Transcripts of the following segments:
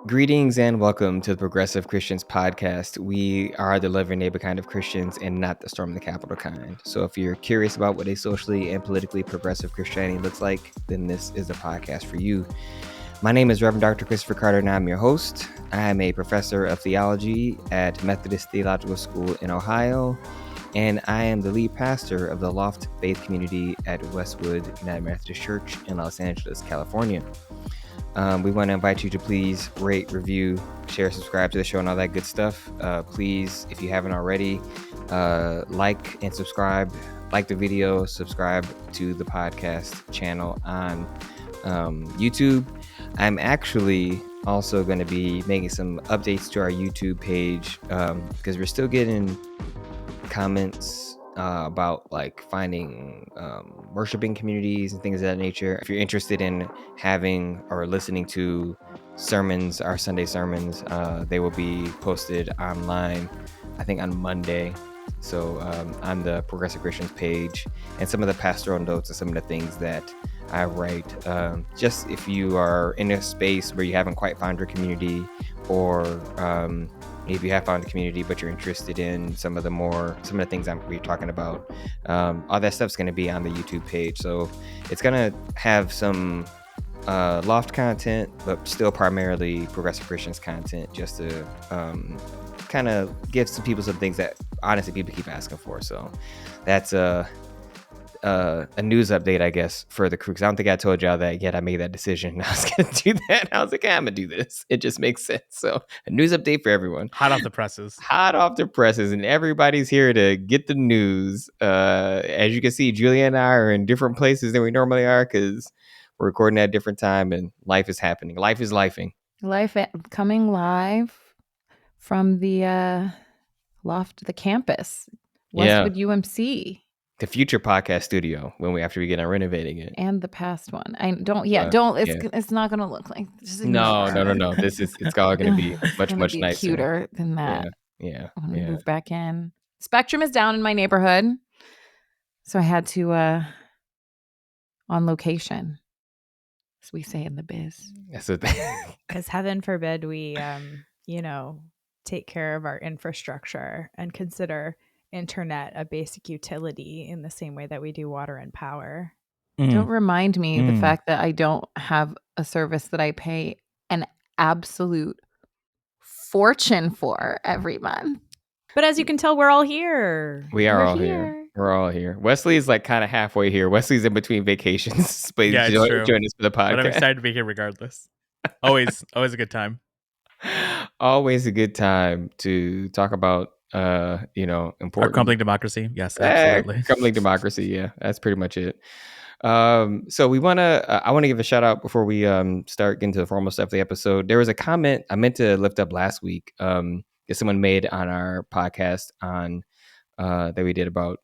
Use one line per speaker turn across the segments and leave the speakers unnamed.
Greetings and welcome to the Progressive Christians podcast. We are the love your neighbor kind of Christians and not the storm the Capitol kind. So if you're curious about what a socially and politically progressive Christianity looks like, then this is a podcast for you. My name is Reverend Dr. Christopher Carter and I'm your host. I am a professor of theology at Methodist Theological School in Ohio, and I am the lead pastor of the Loft Faith Community at Westwood United Methodist Church in Los Angeles, California. We want to invite you to please rate, review, share, subscribe to the show and all that good stuff. Please, if you haven't already, like and subscribe. Like the video, subscribe to the podcast channel on YouTube. I'm actually also going to be making some updates to our YouTube page because we're still getting comments about like finding worshiping communities and things of that nature. If you're interested in having or listening to sermons, our Sunday sermons, they will be posted online, I think on Monday. So on the Progressive Christians page, and some of the pastoral notes and some of the things that I write. Just if you are in a space where you haven't quite found your community, or if you have found a community but you're interested in some of the things we're talking about, all that stuff's going to be on the YouTube page. So it's going to have some Loft content, but still primarily Progressive Christians content, just to kind of give some people some things that honestly people keep asking for. So that's a news update, I guess, for the crew, because I don't think I told y'all that yet. I made that decision. I was going to do that. I was like, I'm going to do this. It just makes sense. So a news update for everyone.
Hot off the presses.
And everybody's here to get the news. As you can see, Julia and I are in different places than we normally are because we're recording at a different time and life is happening. Life is lifing.
Coming live from the Loft, the campus, Westwood UMC.
The future podcast studio after we get on renovating it,
and the past one. It's not gonna look like this.
No. It's all gonna be much nicer,
cuter than that.
Yeah.
When we move back in, Spectrum is down in my neighborhood, so I had to on location, as we say in the biz.
Because heaven forbid we take care of our infrastructure and consider internet a basic utility in the same way that we do water and power.
Don't remind me the fact that I don't have a service that I pay an absolute fortune for every month.
But as you can tell, we're all here.
We're all here. Wesley is like kind of halfway here. Wesley's in between vacations. But
yeah,
join us for the podcast.
But I'm excited to be here regardless. Always a good time.
Always a good time to talk about important.
Our crumbling democracy. Yes, absolutely.
Crumbling democracy. Yeah, that's pretty much it. So I want to give a shout out before we start getting to the formal stuff of the episode. There was a comment I meant to lift up last week that someone made on our podcast on that we did about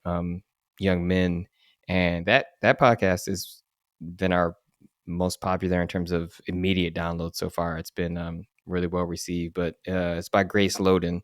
young men, and that podcast has been our most popular in terms of immediate downloads so far. It's been really well received, but it's by Grace Loden.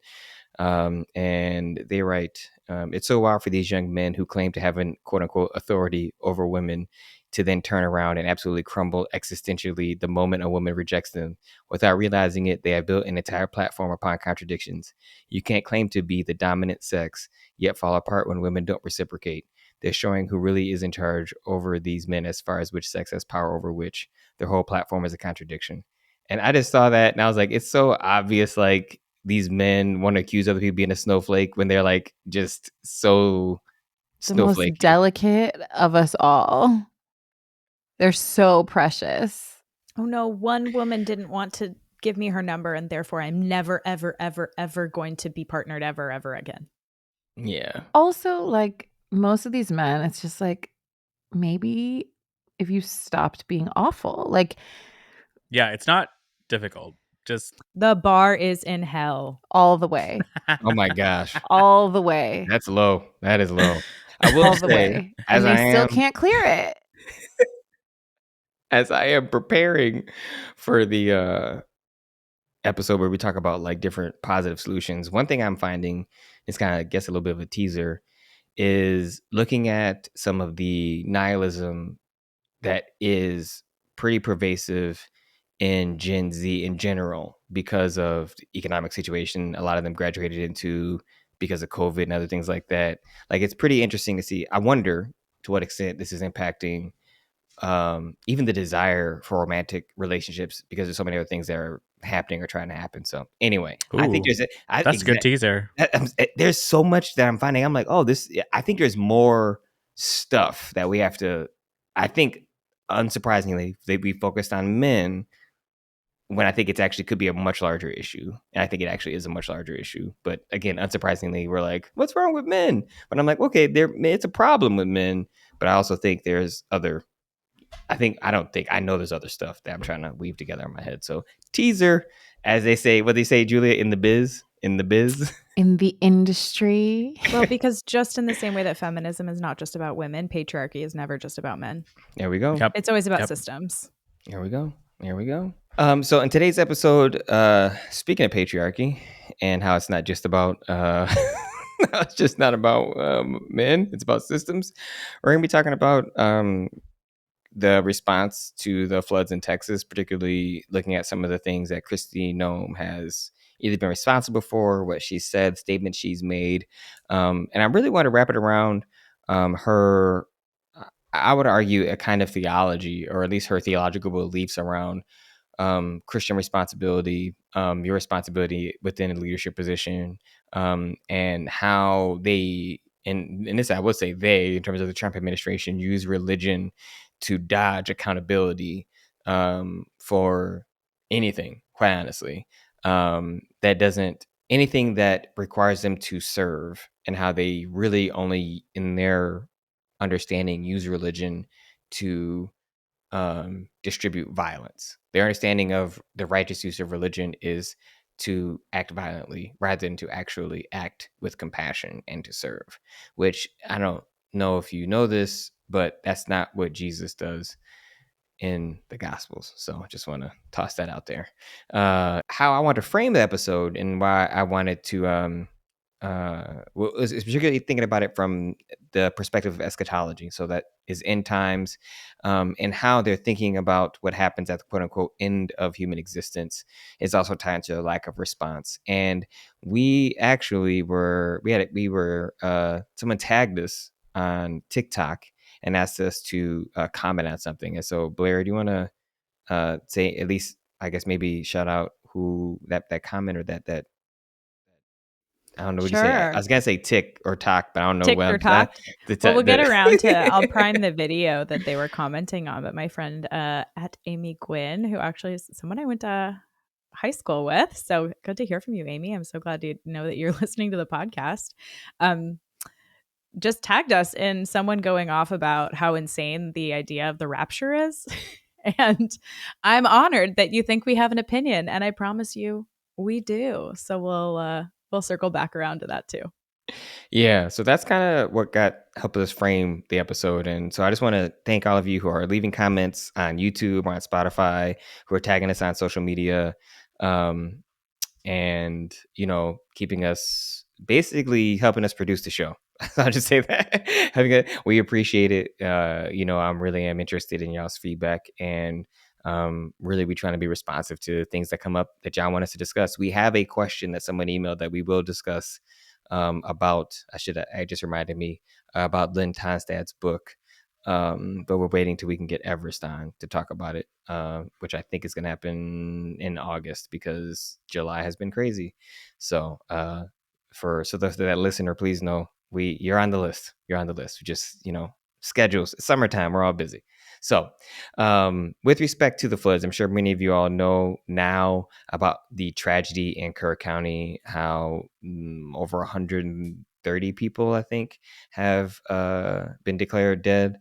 And they write, it's so wild for these young men who claim to have an quote unquote authority over women to then turn around and absolutely crumble existentially the moment a woman rejects them. Without realizing it, they have built an entire platform upon contradictions. You can't claim to be the dominant sex, yet fall apart when women don't reciprocate. They're showing who really is in charge over these men as far as which sex has power over which. Their whole platform is a contradiction. And I just saw that and I was like, it's so obvious, like, these men want to accuse other people of being a snowflake when they're like just so snowflake.
The most delicate of us all. They're so precious.
Oh no, one woman didn't want to give me her number and therefore I'm never, ever, ever, ever going to be partnered ever, ever again.
Yeah.
Also, like most of these men, it's just like maybe if you stopped being awful. Like,
yeah, it's not difficult. Just
the bar is in hell
all the way.
Oh my gosh.
All the way.
That's low. That is low. I will say,
and they still can't clear it.
As I am preparing for the episode where we talk about like different positive solutions, one thing I'm finding is kind of, I guess, a little bit of a teaser is looking at some of the nihilism that is pretty pervasive in Gen Z in general. because of the economic situation, a lot of them graduated into because of COVID and other things like that. Like, it's pretty interesting to see. I wonder to what extent this is impacting even the desire for romantic relationships, because there's so many other things that are happening or trying to happen. So anyway, I think
Ooh, that's a good teaser.
there's so much that I'm finding. I'm like, oh, I think there's more stuff that we have to, I think, unsurprisingly, we focused on men when I think it's actually could be a much larger issue. And I think it actually is a much larger issue. But again, unsurprisingly, we're like, what's wrong with men? But I'm like, okay, it's a problem with men. But I also think there's other, I know there's other stuff that I'm trying to weave together in my head. So teaser, as they say, what they say, Julia, in the biz.
In the industry.
Well, because just in the same way that feminism is not just about women, patriarchy is never just about men.
There we go.
Yep.
It's always about systems.
There we go. So in today's episode, speaking of patriarchy and how it's not just about it's just not about men, it's about systems. We're gonna be talking about the response to the floods in Texas, particularly looking at some of the things that Kristi Noem has either been responsible for, what she said, statements she's made. And I really want to wrap it around her, I would argue, a kind of theology, or at least her theological beliefs around Christian responsibility, your responsibility within a leadership position, and how they, and this I would say they, in terms of the Trump administration, use religion to dodge accountability for anything, quite honestly, that doesn't, anything that requires them to serve, and how they really only, in their understanding, use religion to distribute violence. Their understanding of the righteous use of religion is to act violently rather than to actually act with compassion and to serve, which I don't know if you know this, but that's not what Jesus does in the Gospels. So I just want to toss that out there. How I want to frame the episode and why I wanted to was particularly thinking about it from the perspective of eschatology. So that is end times, and how they're thinking about what happens at the quote unquote end of human existence is also tied to a lack of response. And we actually someone tagged us on TikTok and asked us to comment on something. And so, Blair, do you want to say, at least, I guess, maybe shout out who that comment, or that I don't know what you say. I was gonna say tick or talk, but I don't know.
Tick or talk. Well, we'll get around to. I'll prime the video that they were commenting on. But my friend at Amy Gwynn, who actually is someone I went to high school with, so good to hear from you, Amy. I'm so glad to know that you're listening to the podcast. Just tagged us in someone going off about how insane the idea of the rapture is, and I'm honored that you think we have an opinion, and I promise you we do. So we'll circle back around to that too.
Yeah, so that's kind of what helped us frame the episode. And so I just want to thank all of you who are leaving comments on YouTube or on Spotify, who are tagging us on social media, and, keeping us, basically helping us produce the show. I'll just say that. We appreciate it. I really am interested in y'all's feedback, and really we trying to be responsive to things that come up that y'all want us to discuss. We have a question that someone emailed that we will discuss about, I just reminded me about Lynn Tonstad's book, but we're waiting till we can get Everest on to talk about it, which I think is going to happen in August, because July has been crazy. So that listener, please know you're on the list. You're on the list. We just, schedules, summertime, we're all busy. So with respect to the floods, I'm sure many of you all know now about the tragedy in Kerr County, how over 130 people, I think, have been declared dead.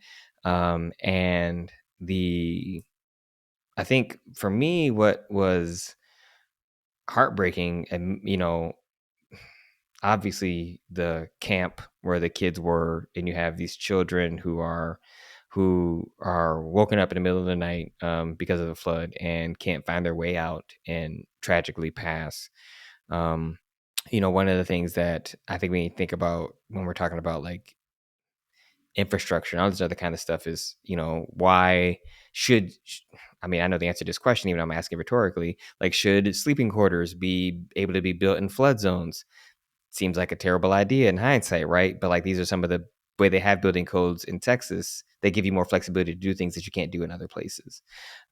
And I think for me, what was heartbreaking, and, obviously the camp where the kids were, and you have these children who are woken up in the middle of the night because of the flood and can't find their way out and tragically pass. One of the things that I think we think about when we're talking about like infrastructure and all this other kind of stuff is, why I mean, I know the answer to this question, even though I'm asking rhetorically, like, should sleeping quarters be able to be built in flood zones? Seems like a terrible idea in hindsight, right? But like, these are some of the way they have building codes in Texas. They give you more flexibility to do things that you can't do in other places.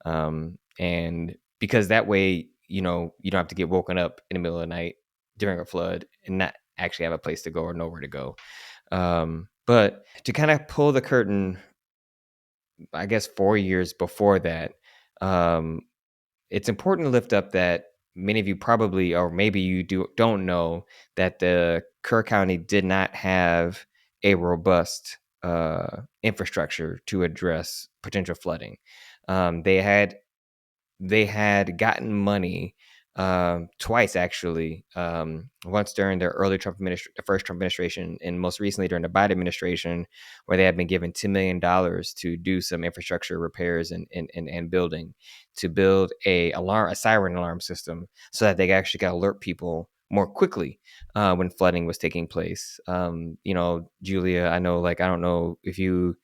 And because that way, you don't have to get woken up in the middle of the night during a flood and not actually have a place to go or nowhere to go. But to kind of pull the curtain, I guess 4 years before that, it's important to lift up that many of you probably, or maybe you don't know, that the Kerr County did not have a robust infrastructure to address potential flooding. They had gotten money twice, actually. Once during the the first Trump administration, and most recently during the Biden administration, where they had been given $10 million to do some infrastructure repairs and building, to build a siren alarm system so that they actually could alert people more quickly when flooding was taking place. Julia, I know, like, I don't know if you,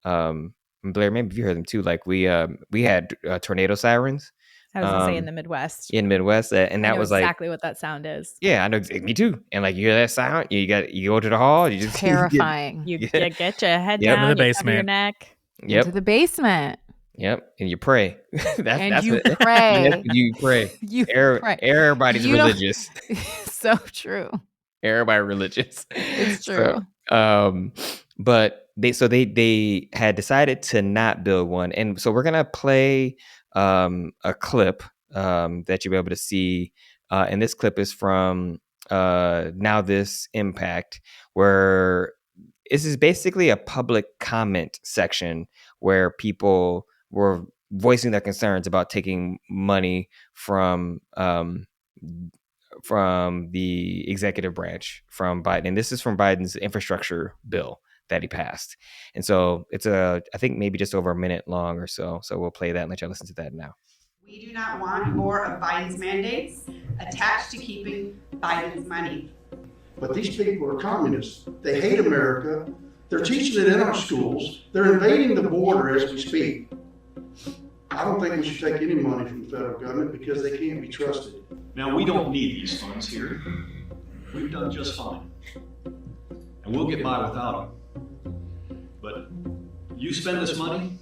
Blair, maybe if you heard them too. Like, we had tornado sirens.
I was gonna say in the Midwest.
In the Midwest, and that
I know
was
exactly what that sound is.
yeah, I know, me too. And like, you hear that sound, you go to the hall, you just
Terrifying.
You get your head
Yep.
down,
Into the
you cover your
basement.
neck.
Into the basement.
Yep, and you pray. That's
You
what,
pray.
That's what you pray.
You pray.
Everybody's
You don't-
religious.
So true.
Everybody religious.
It's true.
But they had decided to not build one, and so we're gonna play a clip that you'll be able to see, and this clip is from Now This Impact, where this is basically a public comment section where people were voicing their concerns about taking money from the executive branch, from Biden. And this is from Biden's infrastructure bill that he passed. And so it's I think maybe just over a minute long or so. So we'll play that and let y'all listen to that now.
We do not want more of Biden's mandates attached to keeping Biden's money.
But these people are communists. They hate America. They're teaching it in our schools. They're invading the border as we speak. I don't think we should take any money from the federal government because they can't be trusted.
Now, we don't need these funds here. We've done just fine. And we'll get by without them. But you spend this money,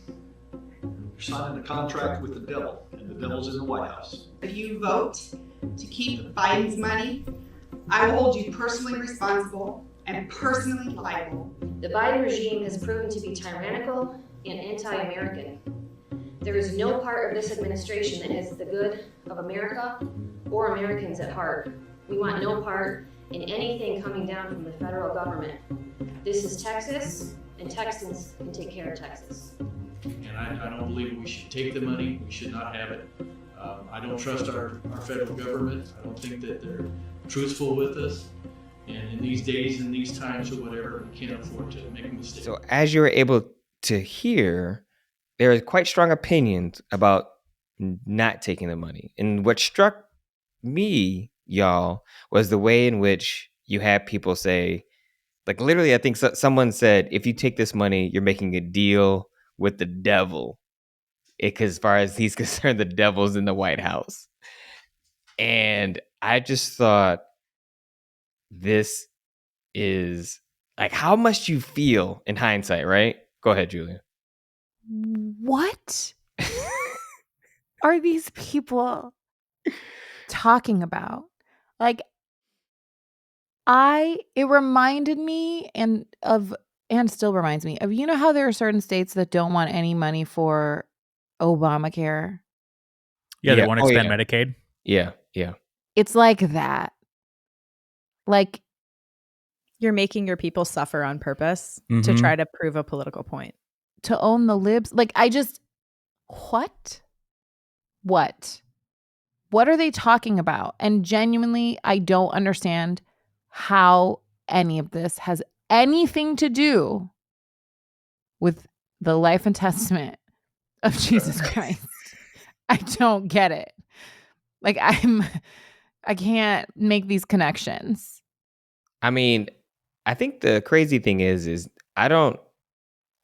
you're signing a contract with the devil, and the devil's in the White House.
If you vote to keep Biden's money, I will hold you personally responsible and personally liable.
The Biden regime has proven to be tyrannical and anti-American. There is no part of this administration that has the good of America or Americans at heart. We want no part in anything coming down from the federal government. This is Texas, and Texans can take care of Texas.
And I don't believe we should take the money. We should not have it. I don't trust our federal government. I don't think that they're truthful with us. And in these days and these times or whatever, we can't afford to make a mistake.
So as you were able to hear, there are quite strong opinions about not taking the money. And what struck me, y'all, was the way in which you had people say, like, literally, I think someone said, if you take this money, you're making a deal with the devil. Because as far as he's concerned, the devil's in the White House. And I just thought, this is like, how must you feel in hindsight, right? Go ahead, Julia.
What are these people talking about? Like, it reminded me and still reminds me of, how there are certain states that don't want any money for Obamacare.
Yeah, they want to expand Medicaid.
Yeah.
It's like that. Like,
You're making your people suffer on purpose to try to prove a political point.
to own the libs. Like, what? What are they talking about? And genuinely, I don't understand how any of this has anything to do with the life and testament of Jesus Christ. I don't get it. Like, I can't make these connections.
I mean, I think the crazy thing is I don't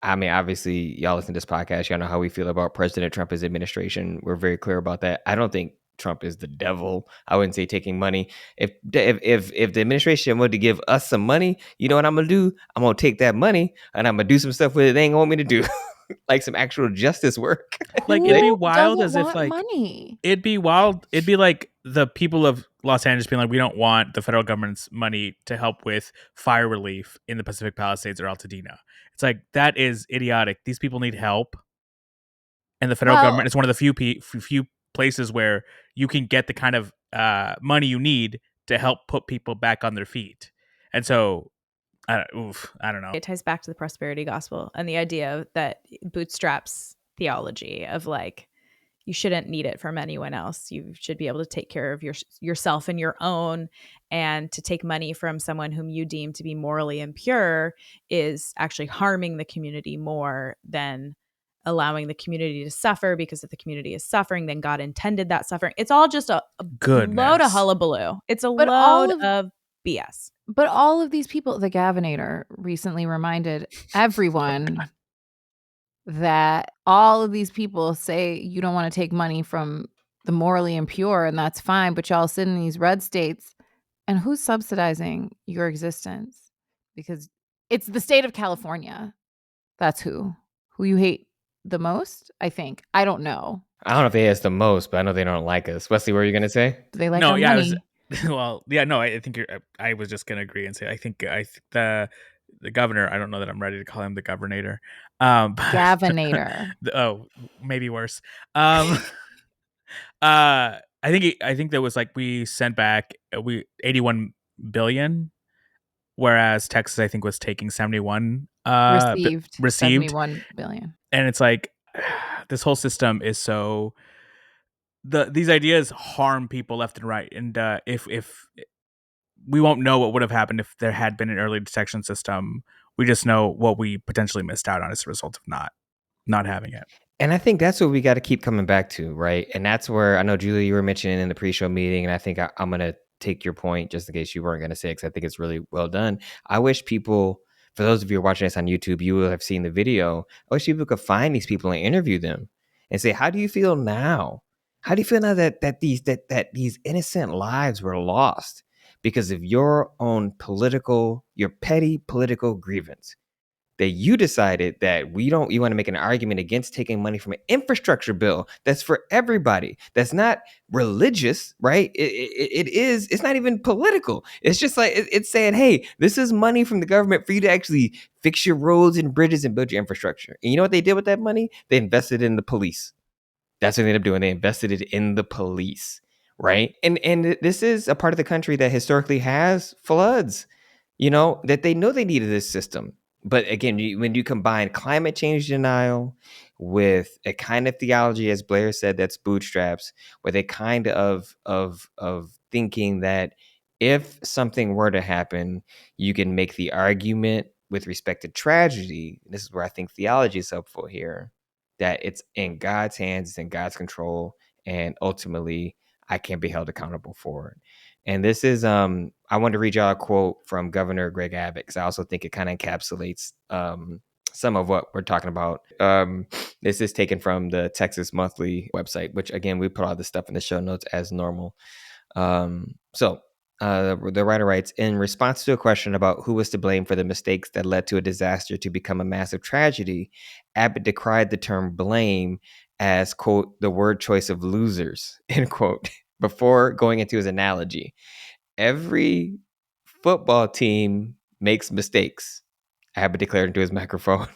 I mean, obviously, y'all listen to this podcast. Y'all know how we feel about President Trump, his administration. We're very clear about that. I don't think Trump is the devil. I wouldn't say taking money. If the administration wanted to give us some money, you know what I'm gonna do? I'm gonna take that money and I'm gonna do some stuff with it they ain't want me to do, like some actual justice work.
Like, it'd be
Who
wild
doesn't
as if
want
like
money.
it'd be wild. It'd be like the people of Los Angeles being like, we don't want the federal government's money to help with fire relief in the Pacific Palisades or Altadena. It's like, that is idiotic. These people need help, and the federal government is one of the few places where you can get the kind of money you need to help put people back on their feet. And so, I don't know.
It ties back to the prosperity gospel and the idea that bootstraps theology of like, you shouldn't need it from anyone else. You should be able to take care of yourself and your own. And to take money from someone whom you deem to be morally impure is actually harming the community more than allowing the community to suffer, because if the community is suffering, then God intended that suffering. It's all just a load of hullabaloo. It's a load of BS.
But all of these people, the Gavinator recently reminded everyone that all of these people say you don't want to take money from the morally impure, and that's fine, but y'all sit in these red states, and who's subsidizing your existence? Because it's the state of California. That's who you hate the most, I think. I don't know.
I don't know if they hate us the most, but I know they don't like us. Wesley, what are you going to say?
Do they like our money?
I think I was just going to agree and say, I think the governor, I don't know that I'm ready to call him the governator.
Gavinator.
Maybe worse. I think that was like, we sent back 81 billion, whereas Texas, I think, was taking 71
received
71
billion.
And it's like, this whole system is so, these ideas harm people left and right. And if we won't know what would have happened if there had been an early detection system, we just know what we potentially missed out on as a result of not having it.
And I think that's what we got to keep coming back to, right? And that's where I know, Julie, you were mentioning in the pre-show meeting, and I think I'm going to take your point just in case you weren't going to say it, because I think it's really well done. I wish people, for those of you who are watching this on YouTube, you will have seen the video. I wish people could find these people and interview them and say, how do you feel now? How do you feel now that these innocent lives were lost because of your own your petty political grievance? That you decided that you want to make an argument against taking money from an infrastructure bill that's for everybody, that's not religious, right? It's not even political. It's just like, it's saying, hey, this is money from the government for you to actually fix your roads and bridges and build your infrastructure. And you know what they did with that money? They invested in the police. That's what they ended up doing. They invested it in the police, right? And this is a part of the country that historically has floods, that they know they needed this system. But again, when you combine climate change denial with a kind of theology, as Blair said, that's bootstraps, with a kind of thinking that if something were to happen, you can make the argument with respect to tragedy. This is where I think theology is helpful here, that it's in God's hands, it's in God's control, and ultimately I can't be held accountable for it. And this is, I wanted to read y'all a quote from Governor Greg Abbott, because I also think it kind of encapsulates some of what we're talking about. This is taken from the Texas Monthly website, which again, we put all this stuff in the show notes as normal. So the writer writes, in response to a question about who was to blame for the mistakes that led to a disaster to become a massive tragedy, Abbott decried the term blame as, quote, the word choice of losers, end quote, before going into his analogy. Every football team makes mistakes, Abbott declared into his microphone.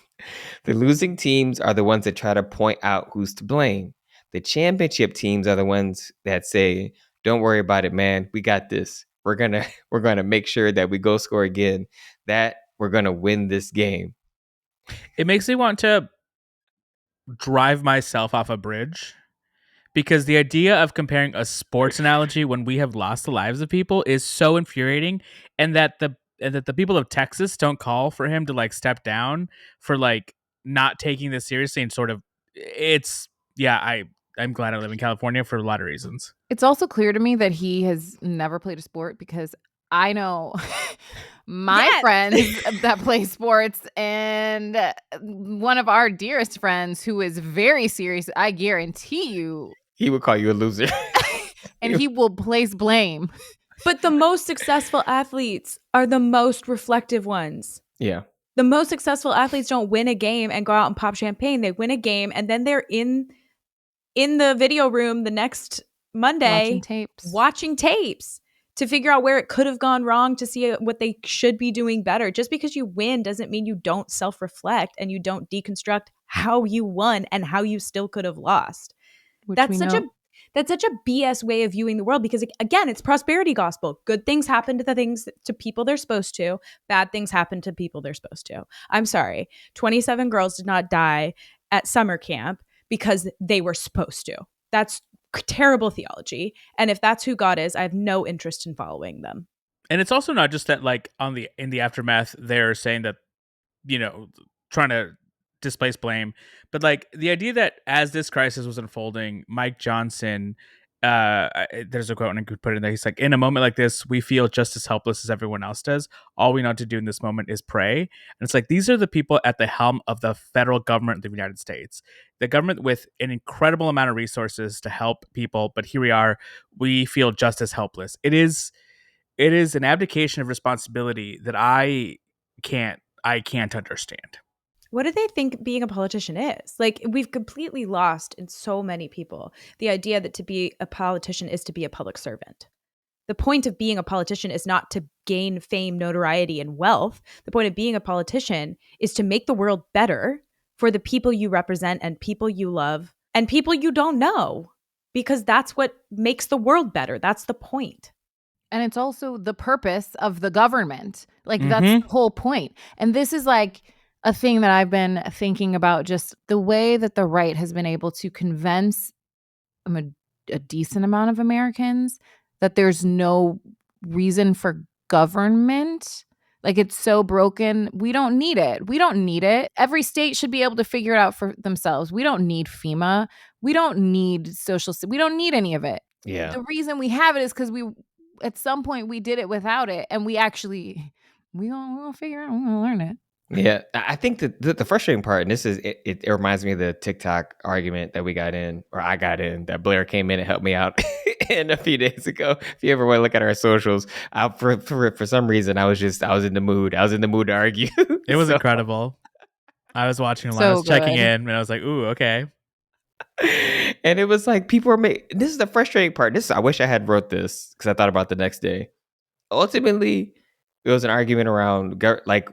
The losing teams are the ones that try to point out who's to blame. The championship teams are the ones that say, don't worry about it, man. We got this. We're gonna make sure that we go score again, that we're gonna win this game.
It makes me want to drive myself off a bridge, because the idea of comparing a sports analogy when we have lost the lives of people is so infuriating, and that the people of Texas don't call for him to like step down for like not taking this seriously, and sort of, I'm glad I live in California for a lot of reasons.
It's also clear to me that he has never played a sport, because I know my
Yes.
friends that play sports, and one of our dearest friends who is very serious, I guarantee you,
He would call you a loser.
and he will place blame.
But the most successful athletes are the most reflective ones.
Yeah.
The most successful athletes don't win a game and go out and pop champagne. They win a game and then they're in the video room the next Monday watching tapes to figure out where it could have gone wrong, to see what they should be doing better. Just because you win doesn't mean you don't self-reflect and you don't deconstruct how you won and how you still could have lost. That's such a BS way of viewing the world, because again, it's prosperity gospel. Good things happen to people they're supposed to. Bad things happen to people they're supposed to. I'm sorry. 27 girls did not die at summer camp because they were supposed to. That's terrible theology. And if that's who God is, I have no interest in following them.
And it's also not just that, like, in the aftermath, they're saying that, trying to displace blame, but like the idea that as this crisis was unfolding, Mike Johnson, there's a quote, and I could put it in there. He's like, "In a moment like this, we feel just as helpless as everyone else does. All we know to do in this moment is pray." And it's like, these are the people at the helm of the federal government of the United States, the government with an incredible amount of resources to help people. But here we are, we feel just as helpless. It is an abdication of responsibility that I can't understand.
What do they think being a politician is? Like, we've completely lost in so many people the idea that to be a politician is to be a public servant. The point of being a politician is not to gain fame, notoriety, and wealth. The point of being a politician is to make the world better for the people you represent and people you love and people you don't know, because that's what makes the world better. That's the point.
And it's also the purpose of the government. Like, that's the whole point. And this is like a thing that I've been thinking about, just the way that the right has been able to convince a decent amount of Americans that there's no reason for government. Like, it's so broken. We don't need it. We don't need it. Every state should be able to figure it out for themselves. We don't need FEMA. We don't need we don't need any of it.
Yeah.
The reason we have it is because at some point we did it without it, and we'll figure it out. We're gonna learn it.
Yeah, I think that the frustrating part, and this is, it reminds me of the TikTok argument that I got in, that Blair came in and helped me out in a few days ago. If you ever want to look at our socials, for some reason, I was in the mood. I was in the mood to argue.
It was incredible. I was watching a lot. I was checking in, and I was like, "Ooh, okay."
And it was like, people were making. This is the frustrating part. I wish I had wrote this, because I thought about the next day. Ultimately, it was an argument around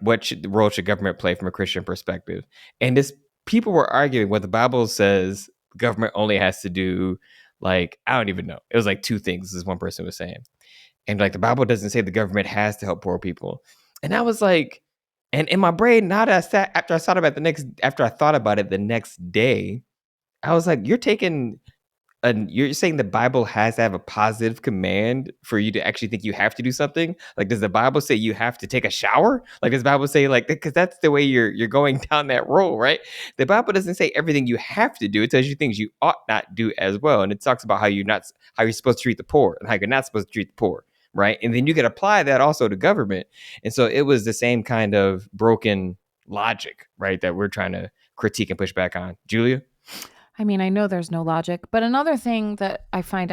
what role should government play from a Christian perspective, and people were arguing what the Bible says government only has to do. Like, I don't even know. It was like two things, as one person was saying, and like the Bible doesn't say the government has to help poor people. And I was like, and in my brain, after I thought about it the next day, I was like, you're saying the Bible has to have a positive command for you to actually think you have to do something? Like, does the Bible say you have to take a shower? Like, does the Bible say, like, because that's the way you're going down that road, right? The Bible doesn't say everything you have to do. It tells you things you ought not do as well. And it talks about how you're supposed to treat the poor and how you're not supposed to treat the poor, right? And then you can apply that also to government. And so it was the same kind of broken logic, right, that we're trying to critique and push back on. Julia?
I mean, I know there's no logic, but another thing that I find,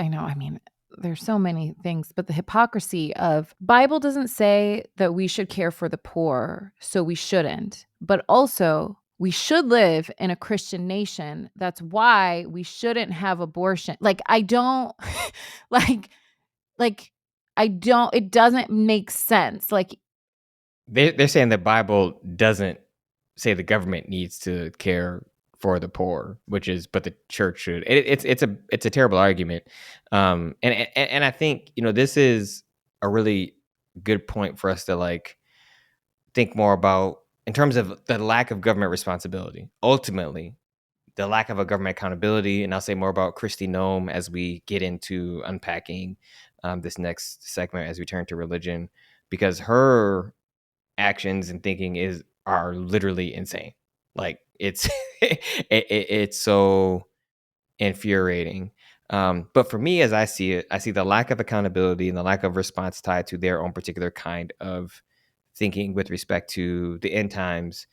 there's so many things, but the hypocrisy of Bible doesn't say that we should care for the poor, so we shouldn't, but also we should live in a Christian nation. That's why we shouldn't have abortion. Like, it doesn't make sense. Like,
they're saying the Bible doesn't say the government needs to care for the poor, but the church should. It's a terrible argument, and I think this is a really good point for us to like think more about in terms of the lack of government responsibility. Ultimately, the lack of a government accountability, and I'll say more about Christy Nome as we get into unpacking this next segment as we turn to religion, because her actions and thinking are literally insane. Like, it's it's so infuriating. But for me, as I see it, I see the lack of accountability and the lack of response tied to their own particular kind of thinking with respect to the end times,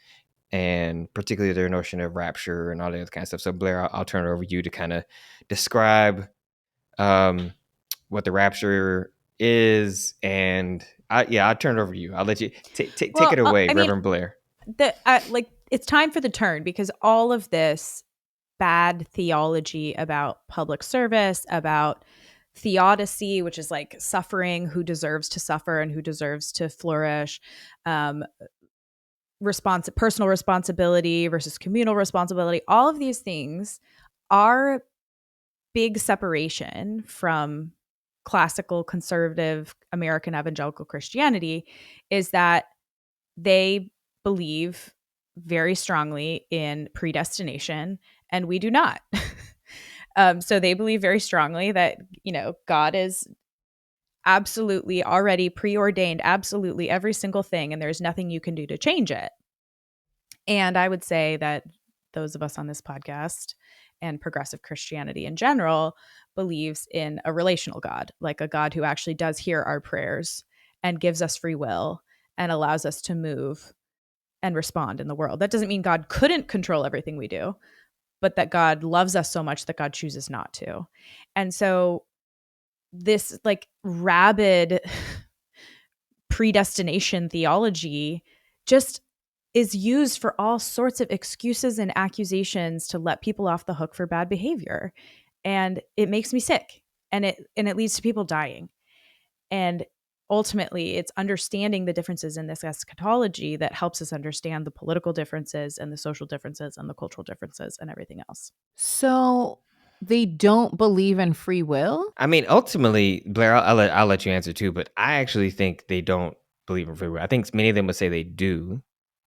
and particularly their notion of rapture and all that kind of stuff. So Blair, I'll turn it over to you to kind of describe what the rapture is, and I'll turn it over to you. I'll let you take it away, Reverend Blair.
It's time for the turn, because all of this bad theology about public service, about theodicy, which is like suffering, who deserves to suffer and who deserves to flourish, personal responsibility versus communal responsibility, all of these things are big separation from classical conservative American evangelical Christianity, is that they believe very strongly in predestination, and we do not. So they believe very strongly that, God is absolutely already preordained absolutely every single thing, and there's nothing you can do to change it. And I would say that those of us on this podcast and progressive Christianity in general believes in a relational God, like a God who actually does hear our prayers and gives us free will and allows us to move and respond in the world. That doesn't mean God couldn't control everything we do, but that God loves us so much that God chooses not to. And so this like rabid predestination theology just is used for all sorts of excuses and accusations to let people off the hook for bad behavior. And it makes me sick, and it leads to people dying. And ultimately, it's understanding the differences in this eschatology that helps us understand the political differences and the social differences and the cultural differences and everything else.
So they don't believe in free will?
I mean, ultimately, Blair, I'll let you answer too, but I actually think they don't believe in free will. I think many of them would say they do.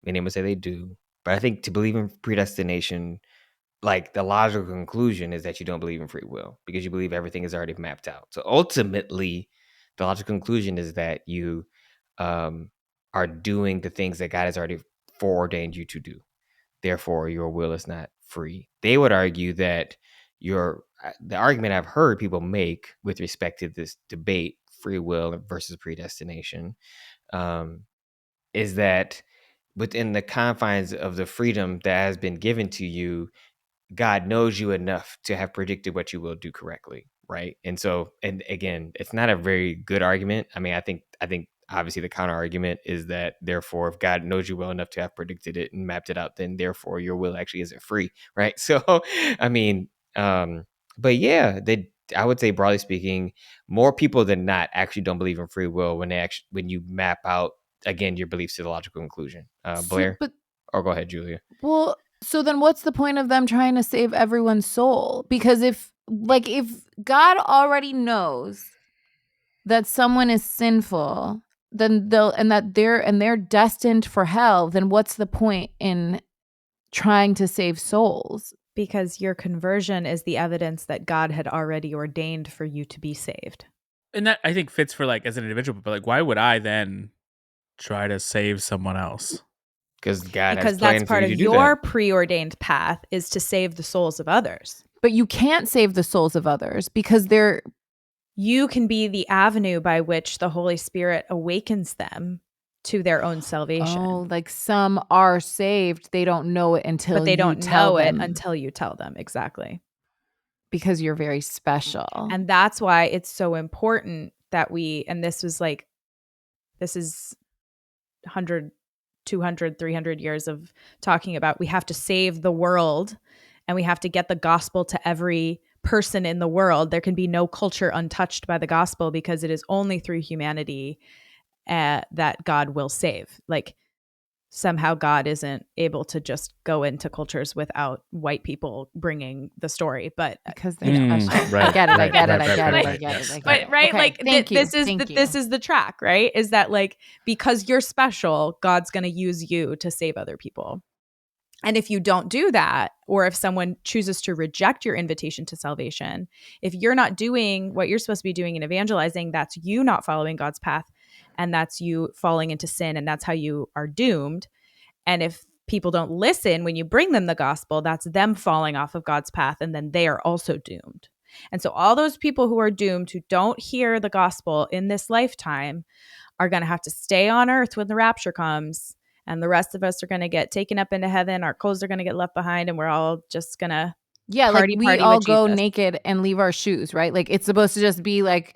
But I think to believe in predestination, like the logical conclusion is that you don't believe in free will because you believe everything is already mapped out. So ultimately, the logical conclusion is that you are doing the things that God has already foreordained you to do. Therefore, your will is not free. They would argue that the argument I've heard people make with respect to this debate, free will versus predestination, is that within the confines of the freedom that has been given to you, God knows you enough to have predicted what you will do correctly, right? And so, and again, it's not a very good argument. I mean, I think obviously the counter argument is that therefore, if God knows you well enough to have predicted it and mapped it out, then therefore your will actually isn't free, right? So, I mean, but yeah, I would say broadly speaking, more people than not actually don't believe in free will when you map out again your beliefs to the logical conclusion. Blair, or go ahead, Julia.
Well, so then what's the point of them trying to save everyone's soul? Because if God already knows that someone is sinful, then they're destined for hell, then what's the point in trying to save souls?
Because your conversion is the evidence that God had already ordained for you to be saved.
And that I think fits for like as an individual, but like why would I then try to save someone else?
Because God has
because
planned
that's part
for
of
you to do
your
that.
preordained path is to save the souls of others.
But you can't save the souls of others because
you can be the avenue by which the Holy Spirit awakens them to their own salvation.
Oh, like some are saved. They don't know it until
but they
you
don't
tell
know
them.
it until you tell them. Exactly.
Because you're very special.
And that's why it's so important that this is 100, 200, 300 years of talking about we have to save the world and we have to get the gospel to every person in the world. There can be no culture untouched by the gospel because it is only through humanity that God will save. Like somehow God isn't able to just go into cultures without white people bringing the story, but
because they're special. I get it.
But right,
okay,
like this is the track, right? Is that like because you're special, God's going to use you to save other people. And if you don't do that, or if someone chooses to reject your invitation to salvation, if you're not doing what you're supposed to be doing in evangelizing, that's you not following God's path, and that's you falling into sin, and that's how you are doomed. And if people don't listen when you bring them the gospel, that's them falling off of God's path, and then they are also doomed. And so all those people who are doomed, who don't hear the gospel in this lifetime, are going to have to stay on earth when the rapture comes. And the rest of us are going to get taken up into heaven. Our clothes are going to get left behind, and we're all just going to
like we all
with
go
Jesus.
naked and leave our shoes, right? Like it's supposed to just be like,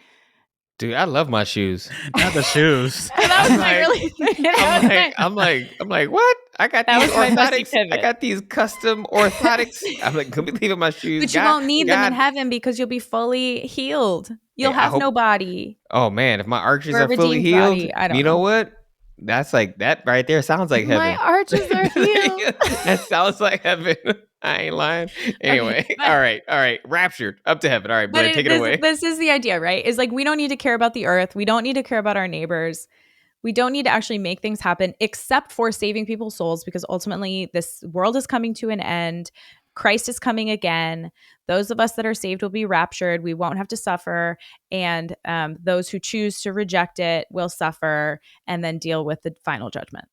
Dude, I love my shoes.
Not the shoes.
That was my really.
I'm like, what? I got
That
these
was my messy
orthotics.
pivot.
I got these custom orthotics. I'm like, could be leaving my shoes.
But you won't need them in heaven because you'll be fully healed. You'll have no body.
Oh man, if my arches
Or a
are fully
redeemed
healed,
body. I don't
you know
know.
what? That's like that right there. Sounds like heaven.
my arches are healed.
That sounds like heaven. I ain't lying. Anyway,
but-
all right. Raptured up to heaven. All right, Blair, take it away.
This is the idea, right? Is like we don't need to care about the earth. We don't need to care about our neighbors. We don't need to actually make things happen except for saving people's souls, because ultimately this world is coming to an end. Christ is coming again. Those of us that are saved will be raptured. We won't have to suffer. And those who choose to reject it will suffer and then deal with the final judgment.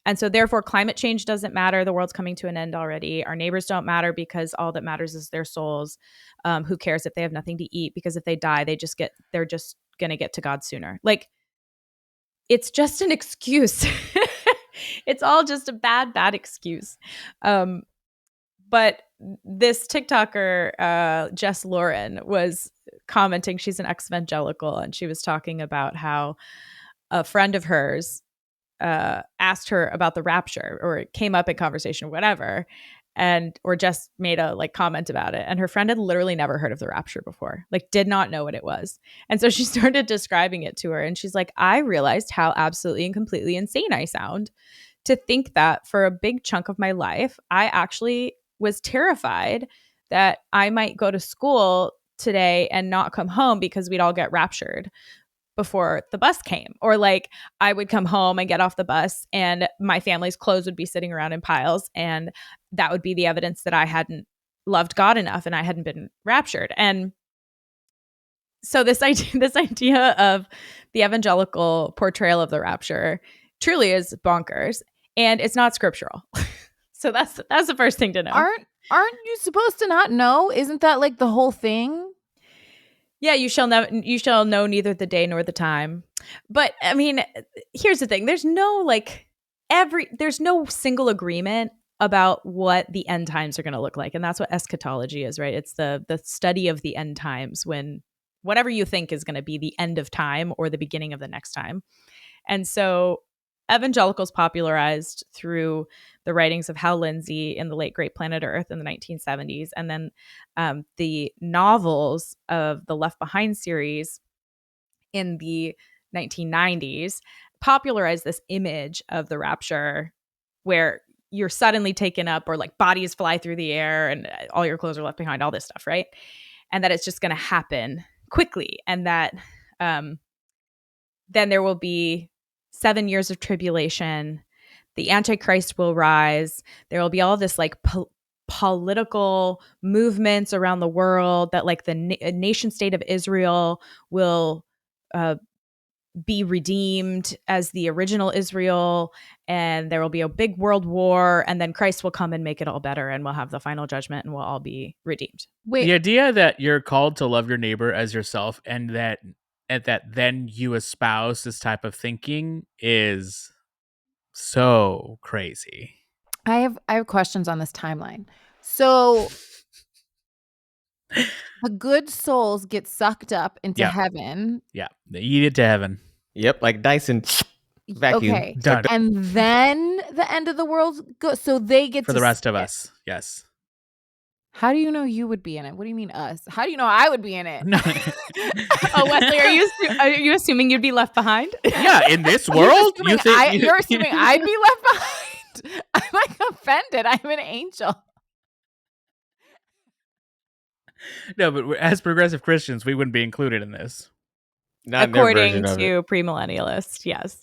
And so therefore, climate change doesn't matter. The world's coming to an end already. Our neighbors don't matter because all that matters is their souls. Who cares if they have nothing to eat? Because if they die, they're just going to get to God sooner. Like, it's just an excuse. It's all just a bad excuse. But this TikToker, Jess Lauren, was commenting. She's an ex-evangelical, and she was talking about how a friend of hers asked her about the rapture, or it came up in conversation, whatever, or just made a comment about it. And her friend had literally never heard of the rapture before, did not know what it was. And so she started describing it to her, and she's like, I realized how absolutely and completely insane I sound to think that for a big chunk of my life, I actually was terrified that I might go to school today and not come home because we'd all get raptured before the bus came. Or I would come home and get off the bus and my family's clothes would be sitting around in piles, and that would be the evidence that I hadn't loved God enough and I hadn't been raptured. And so this idea of the evangelical portrayal of the rapture truly is bonkers, and it's not scriptural. So that's the first thing to know.
Aren't you supposed to not know? Isn't that the whole thing?
Yeah, you shall know neither the day nor the time. But I mean, here's the thing. There's no there's no single agreement about what the end times are going to look like. And that's what eschatology is, right? It's the study of the end times, when whatever you think is going to be the end of time or the beginning of the next time. And so evangelicals popularized through the writings of Hal Lindsey in the late Great Planet Earth in the 1970s, and then the novels of the Left Behind series in the 1990s popularized this image of the rapture where you're suddenly taken up, or bodies fly through the air and all your clothes are left behind, all this stuff, right? And that it's just going to happen quickly, and that then there will be 7 years of tribulation. The Antichrist will rise. There will be all this political movements around the world that the nation state of Israel will be redeemed as the original Israel, and there will be a big world war, and then Christ will come and make it all better, and we'll have the final judgment, and we'll all be redeemed.
Wait,
The idea that you're called to love your neighbor as yourself, and that then you espouse this type of thinking is so crazy.
I have questions on this timeline. So the good souls get sucked up into
Yeah.
heaven.
Yeah, they eat it to heaven.
Yep, like Dyson vacuum.
Okay.
Done.
And then the end of the world goes. So they get
For
to
the rest of
sit.
us, yes.
How do you know you would be in it? What do you mean us? How do you know I would be in it?
No.
Oh, Wesley, are you assuming you'd be left behind?
Yeah, in this
You're
world,
assuming you're assuming I'd be left behind. I'm offended. I'm an angel.
No, but as progressive Christians, we wouldn't be included in this.
Not in their
According
version of it.
to premillennialists, yes.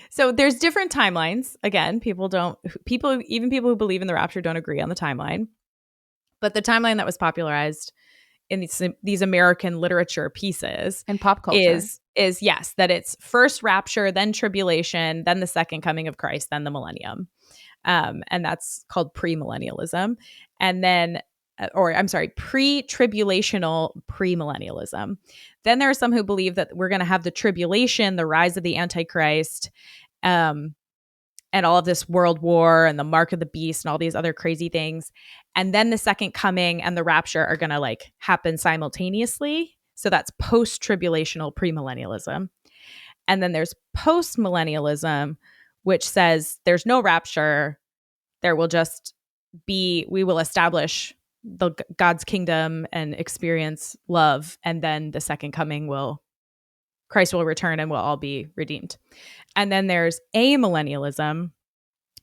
So there's different timelines. Again, even people who believe in the rapture don't agree on the timeline. But the timeline that was popularized in these American literature pieces
And pop culture.
is yes, that it's first rapture, then tribulation, then the second coming of Christ, then the millennium. And that's called premillennialism. And then pre-tribulational premillennialism. Then there are some who believe that we're going to have the tribulation, the rise of the Antichrist, and all of this world war and the mark of the beast and all these other crazy things. And then the second coming and the rapture are going to like happen simultaneously. So that's post-tribulational premillennialism. And then there's post-millennialism, which says there's no rapture. There will just be, we will establish God's kingdom and experience love. And then the second coming Christ will return and we'll all be redeemed. And then there's amillennialism,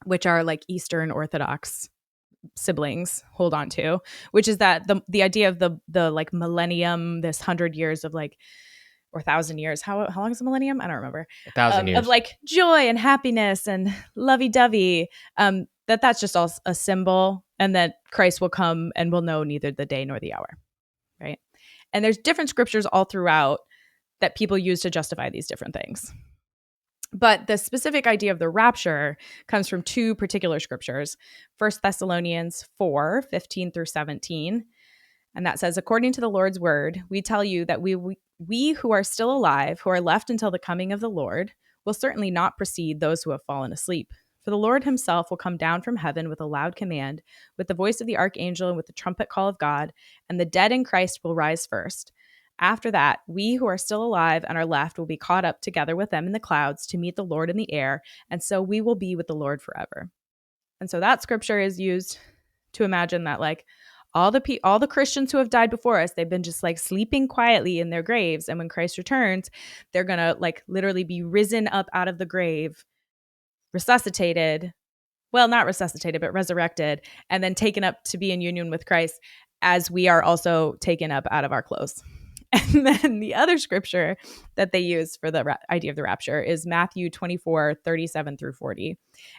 which are like Eastern Orthodox siblings hold on to, which is that the idea of the like millennium, this 100 years of like, or 1,000 years. How long is a millennium? I don't remember.
1,000 years.
Of like joy and happiness and lovey-dovey. That's just all a symbol, and that Christ will come and will know neither the day nor the hour, right? And there's different scriptures all throughout that people use to justify these different things. But the specific idea of the rapture comes from two particular scriptures. 1 Thessalonians 4:15 through 17. And that says, according to the Lord's word, we tell you that we who are still alive, who are left until the coming of the Lord, will certainly not precede those who have fallen asleep. For the Lord himself will come down from heaven with a loud command, with the voice of the archangel and with the trumpet call of God, and the dead in Christ will rise first. After that, we who are still alive and are left will be caught up together with them in the clouds to meet the Lord in the air, and so we will be with the Lord forever. And so that scripture is used to imagine that like all the Christians who have died before us, they've been just like sleeping quietly in their graves. And when Christ returns, they're going to like literally be risen up out of the grave, resuscitated. Well, not resuscitated, but resurrected, and then taken up to be in union with Christ as we are also taken up out of our clothes. And then the other scripture that they use for the idea of the rapture is Matthew 24:37 through 40.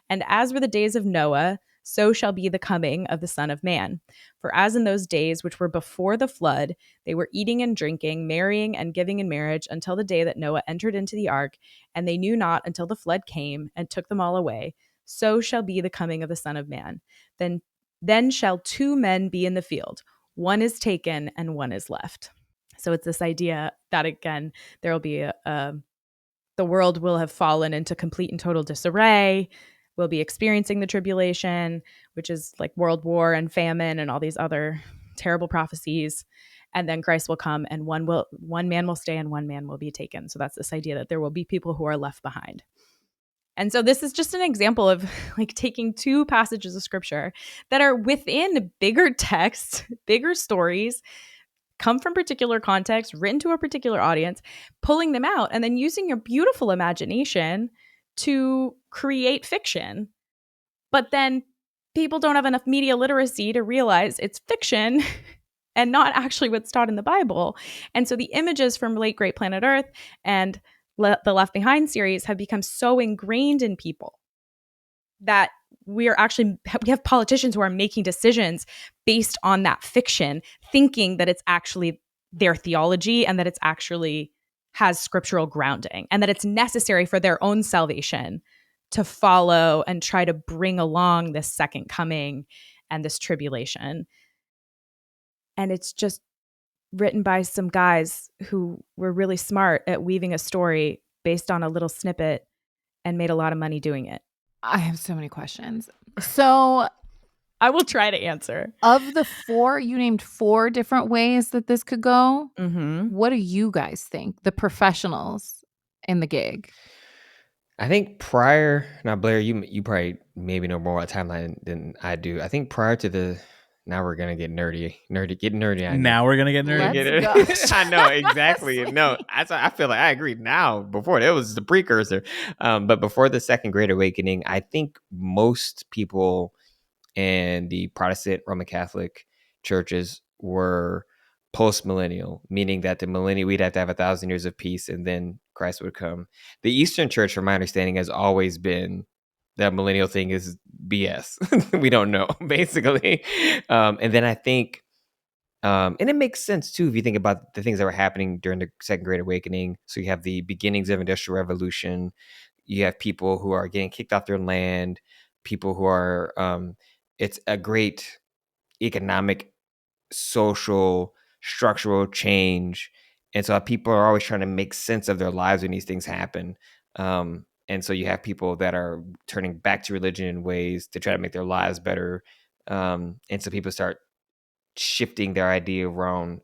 And as were the days of Noah, so shall be the coming of the Son of Man. For as in those days which were before the flood, they were eating and drinking, marrying and giving in marriage until the day that Noah entered into the ark, and they knew not until the flood came and took them all away. So shall be the coming of the Son of Man. Then shall two men be in the field. One is taken and one is left. So it's this idea that, again, there will be the world will have fallen into complete and total disarray. We'll be experiencing the tribulation, which is like world war and famine and all these other terrible prophecies. And then Christ will come and one man will stay and one man will be taken. So that's this idea that there will be people who are left behind. And so this is just an example of like taking two passages of scripture that are within bigger texts, bigger stories, come from particular context, written to a particular audience, pulling them out, and then using your beautiful imagination to create fiction. But then people don't have enough media literacy to realize it's fiction and not actually what's taught in the Bible. And so the images from Late Great Planet Earth and the Left Behind series have become so ingrained in people that we have politicians who are making decisions based on that fiction, thinking that it's actually their theology and that it's actually has scriptural grounding and that it's necessary for their own salvation to follow and try to bring along this second coming and this tribulation. And it's just written by some guys who were really smart at weaving a story based on a little snippet and made a lot of money doing it.
I have so many questions. So
I will try to answer.
Of the four, you named 4 different ways that this could go.
Mm-hmm.
What do you guys think, the professionals in the gig?
I think prior, now Blair, you probably maybe know more about timeline than I do. I think prior to now we're gonna get nerdy.
Now we're gonna get nerdy.
Let's go.
I know exactly. No, I feel like I agree now. Before that was the precursor, but before the Second Great Awakening, I think most people in the Protestant Roman Catholic churches were post-millennial, meaning that the millennium we'd have to have 1,000 years of peace and then Christ would come. The Eastern Church, from my understanding, has always been that millennial thing is BS. We don't know, basically. And then I think, and it makes sense too if you think about the things that were happening during the Second Great Awakening. So you have the beginnings of Industrial Revolution. You have people who are getting kicked off their land. People who are, it's a great economic social structural change. And so people are always trying to make sense of their lives when these things happen. And so you have people that are turning back to religion in ways to try to make their lives better. And so people start shifting their idea around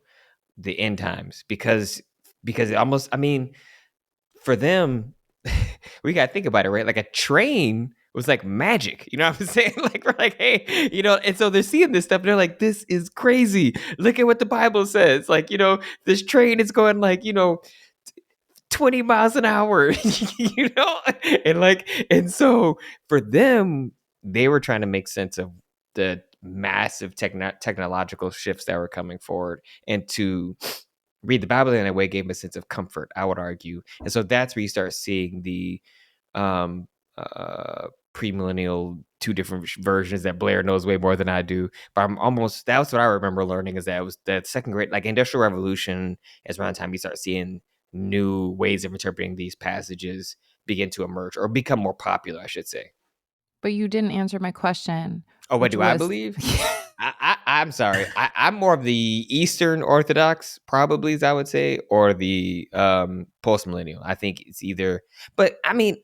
the end times because it almost, I mean, for them, we got to think about it, right? Like a train was like magic. You know what I'm saying? Like, we're like, hey, and so they're seeing this stuff and they're like, this is crazy. Look at what the Bible says. Like, this train is going like, 20 miles an hour, and so for them, they were trying to make sense of the massive technological shifts that were coming forward, and to read the Bible in that way gave them a sense of comfort, I would argue. And so that's where you start seeing the premillennial, two different versions that Blair knows way more than I do. But that's what I remember learning, is that it was the second great, like, Industrial Revolution is around the time you start seeing new ways of interpreting these passages begin to emerge or become more popular, I should say.
But you didn't answer my question.
Oh, what do I believe? I'm sorry. I'm more of the Eastern Orthodox, probably, as I would say, or the post-millennial. I think it's either. But I mean,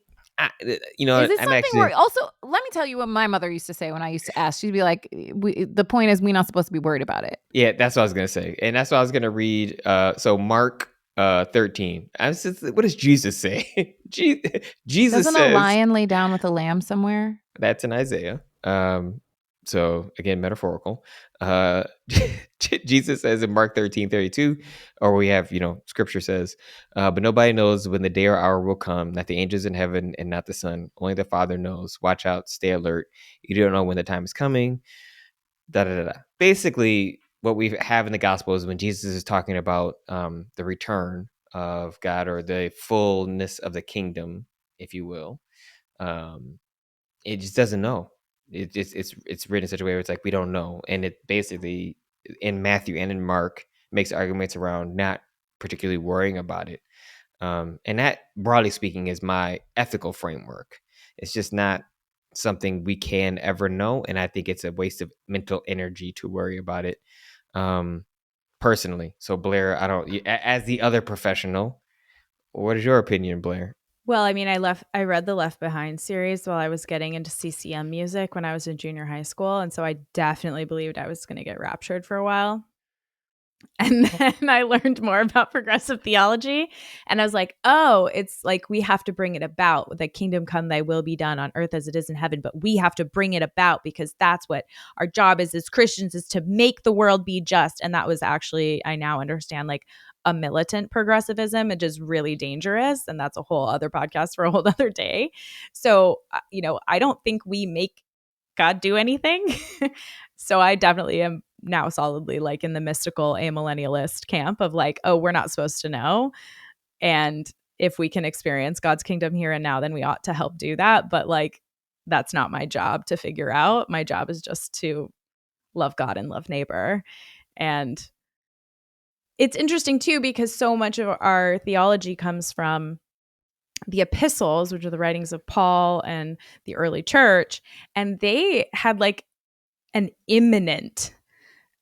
is it something where also, let me tell you what my mother used to say when I used to ask. She'd be like, the point is, we're not supposed to be worried about it.
Yeah, that's what I was going to say. And that's what I was going to read. So Mark 13. What does Jesus say? Jesus
Doesn't
says,
a lion lay down with a lamb somewhere?
That's in Isaiah. So again, metaphorical. Jesus says in Mark 13:32, or we have, scripture says, but nobody knows when the day or hour will come, not the angels in heaven and not the Son. Only the Father knows. Watch out, stay alert. You don't know when the time is coming. Basically, what we have in the gospel is when Jesus is talking about the return of God, or the fullness of the kingdom, if you will. It just doesn't know. It's written in such a way where it's like, we don't know. And it basically, in Matthew and in Mark, makes arguments around not particularly worrying about it. And that, broadly speaking, is my ethical framework. It's just not something we can ever know. And I think it's a waste of mental energy to worry about it, personally. So Blair, as the other professional, what is your opinion, Blair?
Well, I mean, I read the Left Behind series while I was getting into CCM music when I was in junior high school. And so I definitely believed I was going to get raptured for a while. And then I learned more about progressive theology. And I was like, oh, it's like we have to bring it about. The kingdom come, thy will be done on earth as it is in heaven. But we have to bring it about because that's what our job is as Christians, is to make the world be just. And that was actually, I now understand, like a militant progressivism, which is really dangerous. And that's a whole other podcast for a whole other day. So, I don't think we make God do anything. So I definitely am now solidly like in the mystical amillennialist camp of like, oh, we're not supposed to know. And if we can experience God's kingdom here and now, then we ought to help do that. But like, that's not my job to figure out. My job is just to love God and love neighbor. And it's interesting too, because so much of our theology comes from the epistles, which are the writings of Paul and the early church. And they had like an imminent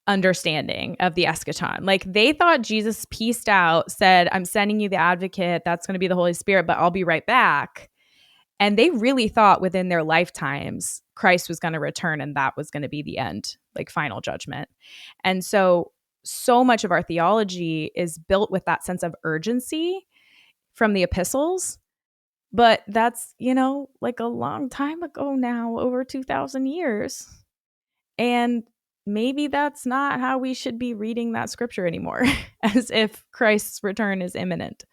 understanding of the eschaton. Like they thought Jesus pieced out, said, I'm sending you the advocate. That's going to be the Holy Spirit, but I'll be right back. And they really thought within their lifetimes, Christ was going to return and that was going to be the end, like final judgment. And so much of our theology is built with that sense of urgency from the epistles. But that's, like a long time ago now, over 2,000 years. And maybe that's not how we should be reading that scripture anymore, as if Christ's return is imminent.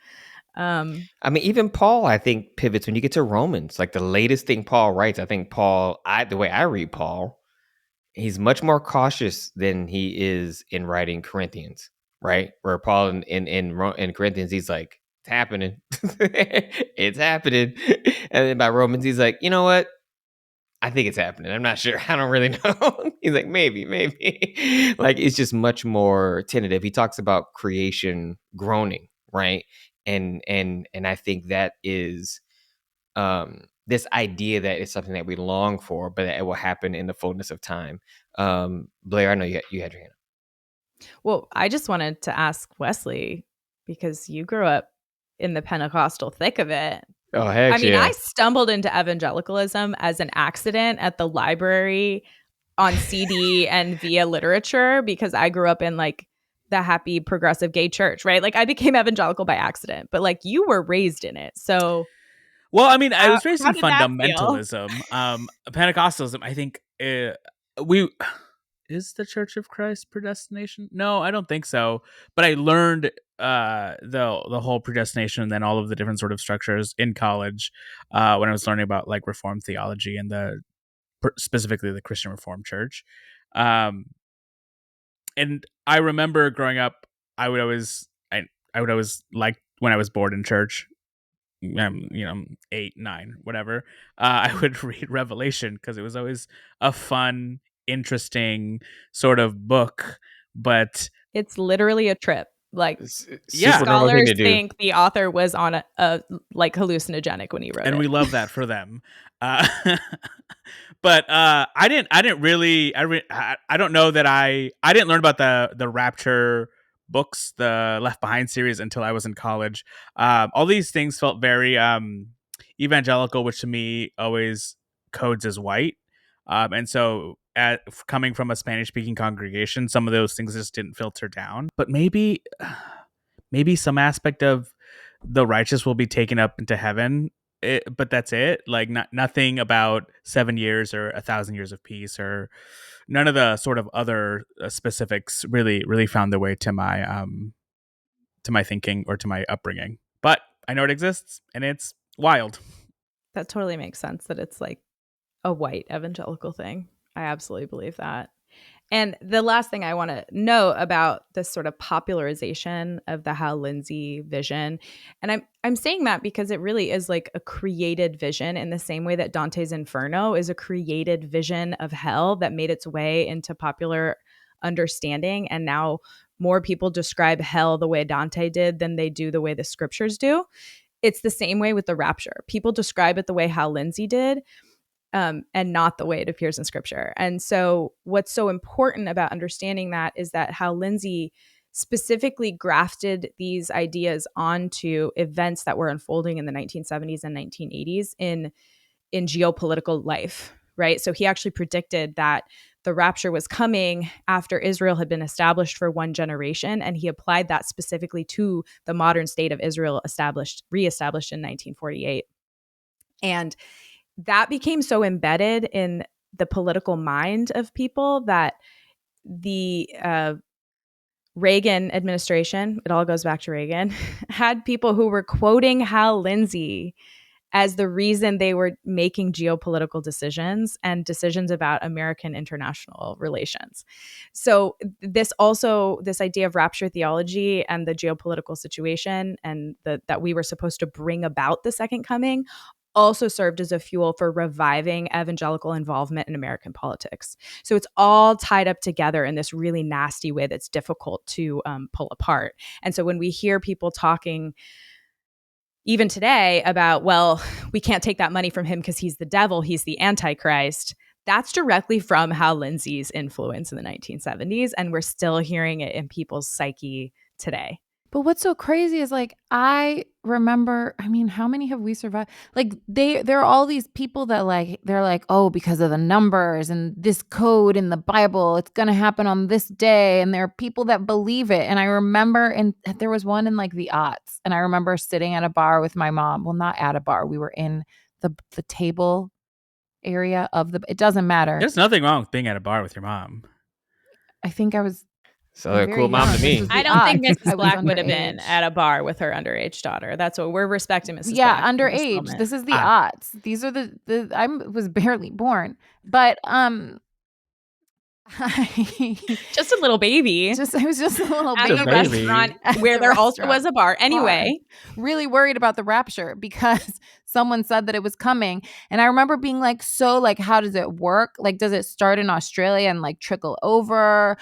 I mean, even Paul, I think, pivots when you get to Romans. Like the latest thing Paul writes, I think the way I read Paul, he's much more cautious than he is in writing Corinthians, right? Where Paul in Corinthians, he's like, it's happening. It's happening. And then by Romans, he's like, you know what? I think it's happening. I'm not sure. I don't really know. He's like, maybe. Like, it's just much more tentative. He talks about creation groaning, right? And I think that is this idea that it's something that we long for, but that it will happen in the fullness of time. Blair, I know you had your hand up.
Well, I just wanted to ask Wesley, because you grew up in the Pentecostal thick of it.
Oh, heck
I mean,
yeah.
I stumbled into evangelicalism as an accident at the library on CD and via literature, because I grew up in like the happy progressive gay church, right? Like I became evangelical by accident, but like you were raised in it. So
Well, I mean, I was raised
how
in
did that feel?
fundamentalism. Pentecostalism, I think we is the Church of Christ predestination? No, I don't think so. But I learned the whole predestination and then all of the different sort of structures in college when I was learning about like Reformed theology and specifically the Christian Reformed Church. And I remember growing up, I would always like when I was bored in church, 8, 9, whatever, I would read Revelation because it was always a fun, interesting sort of book. But
It's literally a trip. Like
Yeah.
Super normal thing
scholars
to do.
think the author was on a like hallucinogenic when he wrote
and
it.
we love that for them. But I didn't really, I don't know that I didn't learn about the Rapture books, the Left Behind series, until I was in college. All these things felt very evangelical, which to me always codes as white. And so coming from a Spanish speaking congregation, some of those things just didn't filter down. But maybe some aspect of the righteous will be taken up into heaven. But that's it. Like nothing about 7 years or 1,000 years of peace, or none of the sort of other specifics really found their way to my thinking or to my upbringing. But I know it exists, and it's wild.
That totally makes sense that it's like a white evangelical thing. I absolutely believe that. And the last thing I want to know about this sort of popularization of the Hal Lindsey vision, and I'm saying that because it really is like a created vision in the same way that Dante's Inferno is a created vision of hell that made its way into popular understanding. And now more people describe hell the way Dante did than they do the way the scriptures do. It's the same way with the rapture. People describe it the way Hal Lindsey did, and not the way it appears in scripture. And so what's so important about understanding that is that Hal Lindsey specifically grafted these ideas onto events that were unfolding in the 1970s and 1980s in geopolitical life, right? So he actually predicted that the rapture was coming after Israel had been established for one generation, and he applied that specifically to the modern state of Israel reestablished in 1948. And that became so embedded in the political mind of people that the Reagan administration, it all goes back to Reagan, had people who were quoting Hal Lindsey as the reason they were making geopolitical decisions and decisions about American international relations. So this idea of rapture theology and the geopolitical situation and that we were supposed to bring about the second coming also served as a fuel for reviving evangelical involvement in American politics. So it's all tied up together in this really nasty way that's difficult to pull apart. And so when we hear people talking even today about, well, we can't take that money from him because he's the devil, he's the Antichrist, that's directly from Hal Lindsey's influence in the 1970s. And we're still hearing it in people's psyche today.
But what's so crazy is like, I remember, I mean, how many have we survived? Like there are all these people that like, they're like, oh, because of the numbers and this code in the Bible, it's going to happen on this day. And there are people that believe it. And I remember, and there was one in like the aughts, and I remember sitting at a bar with my mom. Well, not at a bar. We were in the table area of it doesn't matter.
There's nothing wrong with being at a bar with your mom.
I think I was
So a cool mom to me.
I don't think Mrs. Black would have been at a bar with her underage daughter. That's what we're respecting, Mrs. Black.
Yeah, underage. This is the aughts. These are the I was barely born, but
just a little baby.
I was just a little
at
baby
a restaurant where there also was a bar. Anyway,
really worried about the rapture because someone said that it was coming, and I remember being like, so like, how does it work? Like, does it start in Australia and like trickle over?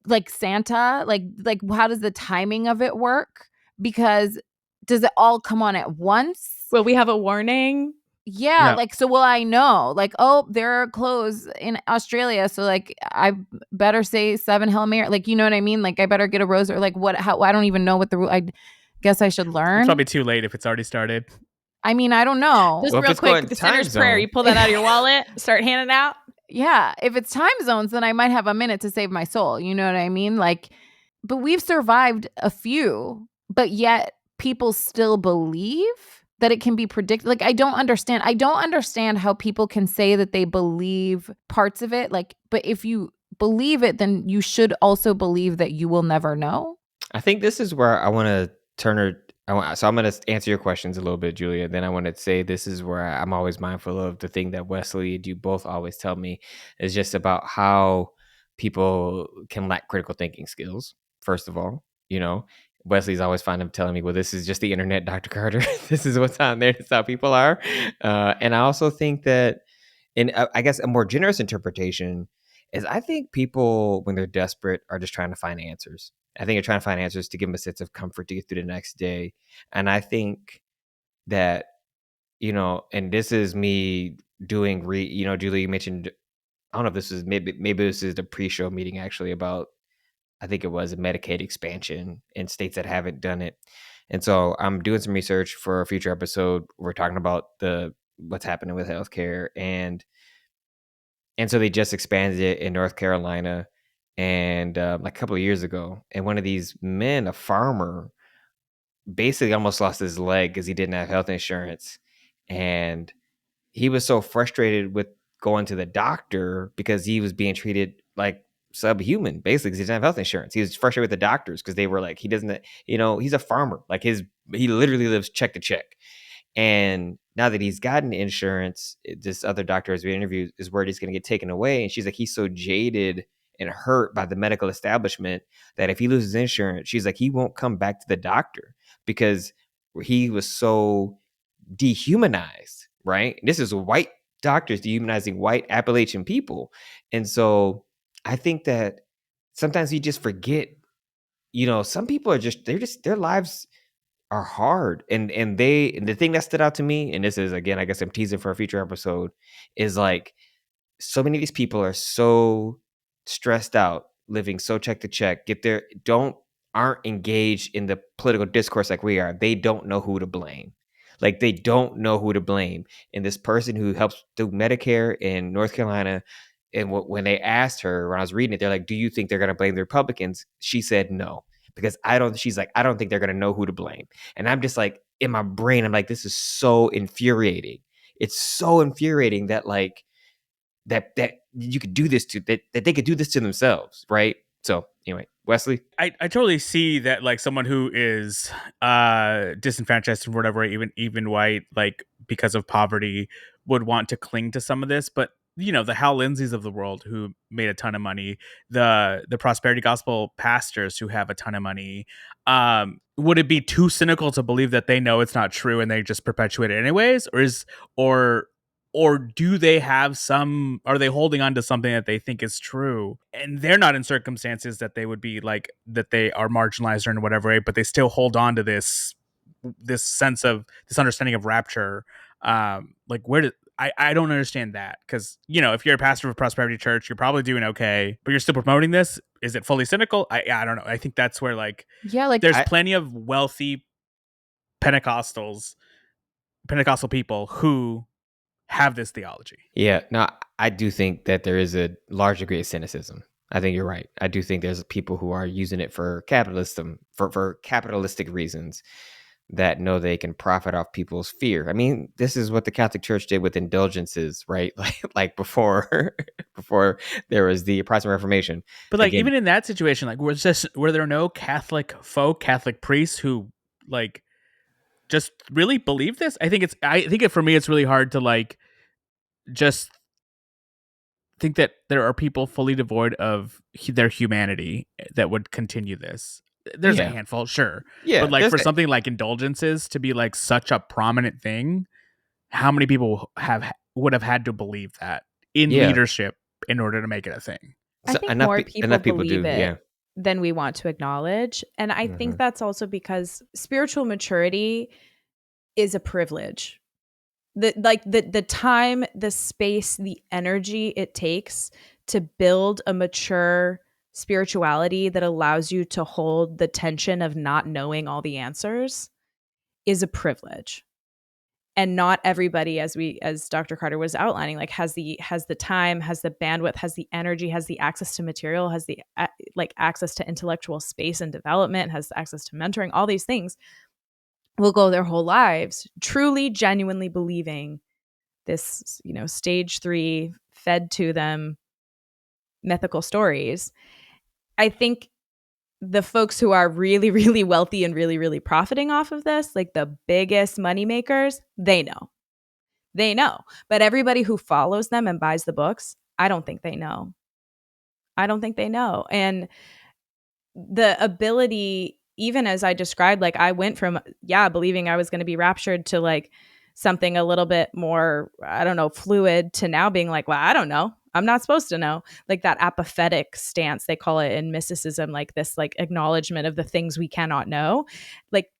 Like Santa, like how does the timing of it work? Because does it all come on at once?
Will we have a warning?
Yeah,
Yeah.
like, so will I know? Like, oh, there are clothes in Australia, so like I better say 7 Hail Mary. Like, you know what I mean? Like I better get a rosary. Like what? How? I don't even know what the rule. I guess I should
It's
learn.
probably too late if it's already started.
I mean, I don't know.
Just
Well, if
real
it's
quick,
going
the
time
sinner's prayer.
zone.
You pull that out of your wallet, start handing out.
Yeah, if it's time zones, then I might have a minute to save my soul. You know what I mean? Like, but we've survived a few, but yet people still believe that it can be predicted. Like, I don't understand. I don't understand how people can say that they believe parts of it. Like, but if you believe it, then you should also believe that you will never know.
I think this is where I want to turn her. So I'm going to answer your questions a little bit, Julia. Then I want to say this is where I'm always mindful of the thing that Wesley and you both always tell me is just about how people can lack critical thinking skills. First of all, Wesley's always fond of telling me, well, this is just the internet, Dr. Carter. This is what's on there. That's how people are. And I also think that, in I guess a more generous interpretation is I think people, when they're desperate, are just trying to find answers. I think they're trying to find answers to give them a sense of comfort to get through the next day. And I think that, and this is me doing, Julie, you mentioned, I don't know if this is, maybe this is the pre-show meeting actually about, I think it was a Medicaid expansion in states that haven't done it. And so I'm doing some research for a future episode. We're talking about what's happening with healthcare, and so they just expanded it in North Carolina, and like a couple of years ago. And one of these men, a farmer, basically almost lost his leg because he didn't have health insurance. And he was so frustrated with going to the doctor because he was being treated like subhuman, basically, because he didn't have health insurance. He was frustrated with the doctors because they were like, he doesn't, he's a farmer. Like he literally lives check to check. And now that he's gotten insurance, this other doctor has been interviewed is worried he's going to get taken away. And she's like, he's so jaded and hurt by the medical establishment that if he loses insurance, she's like, he won't come back to the doctor because he was so dehumanized, right? This is white doctors dehumanizing white Appalachian people. And so I think that sometimes we just forget, some people are their lives are hard. And the thing that stood out to me, and this is, again, I guess I'm teasing for a future episode, is like so many of these people are so stressed out, living so check to check, aren't engaged in the political discourse like we are. They don't know who to blame. Like they don't know who to blame. And this person who helps do Medicare in North Carolina, and when they asked her, when I was reading it, they're like, do you think they're going to blame the Republicans? She said no, because I don't think they're going to know who to blame. And I'm just like, in my brain, I'm like, this is so infuriating. It's so infuriating that like, that you could do this to that they could do this to themselves, right? So anyway, Wesley,
I totally see that, like someone who is disenfranchised or whatever, even white, like because of poverty, would want to cling to some of this. But the Hal Lindsays of the world who made a ton of money, the prosperity gospel pastors who have a ton of money, would it be too cynical to believe that they know it's not true and they just perpetuate it anyways, or do they have are they holding on to something that they think is true, and they're not in circumstances that they would be like, that they are marginalized or in whatever way, but they still hold on to this sense of this understanding of rapture? Like I don't understand that, because if you're a pastor of a prosperity church, you're probably doing okay, but you're still promoting this. Is it fully cynical? I don't know. I think that's where there's plenty of wealthy Pentecostal people who have this theology.
Yeah, no, I do think that there is a large degree of cynicism. I think you're right. I do think there's people who are using it for capitalism, for capitalistic reasons, that know they can profit off people's fear. I mean, this is what the Catholic Church did with indulgences, right? Like before there was the Protestant Reformation.
But like, even in that situation, like, were there no Catholic priests who like just really believe this? I think for me, it's really hard to like just think that there are people fully devoid of their humanity that would continue this. There's a handful, sure.
Yeah.
But like for something like indulgences to be like such a prominent thing, how many people would have had to believe that in leadership in order to make it a thing?
I think more people believe it than we want to acknowledge. And I think that's also because spiritual maturity is a privilege. the time, the space, the energy it takes to build a mature spirituality that allows you to hold the tension of not knowing all the answers is a privilege. And not everybody, as Dr. Carter was outlining, like has the time, has the bandwidth, has the energy, has the access to material, has the like access to intellectual space and development, has access to mentoring, all these things, will go their whole lives truly, genuinely believing this, stage 3 fed to them mythical stories. I think the folks who are really, really wealthy and really, really profiting off of this, like the biggest money makers, they know. But everybody who follows them and buys the books, I don't think they know. And the ability, even as I described, like I went from, believing I was going to be raptured to like something a little bit more, I don't know, fluid, to now being like, well, I don't know. I'm not supposed to know. Like that apophatic stance, they call it in mysticism, like this like acknowledgement of the things we cannot know. Like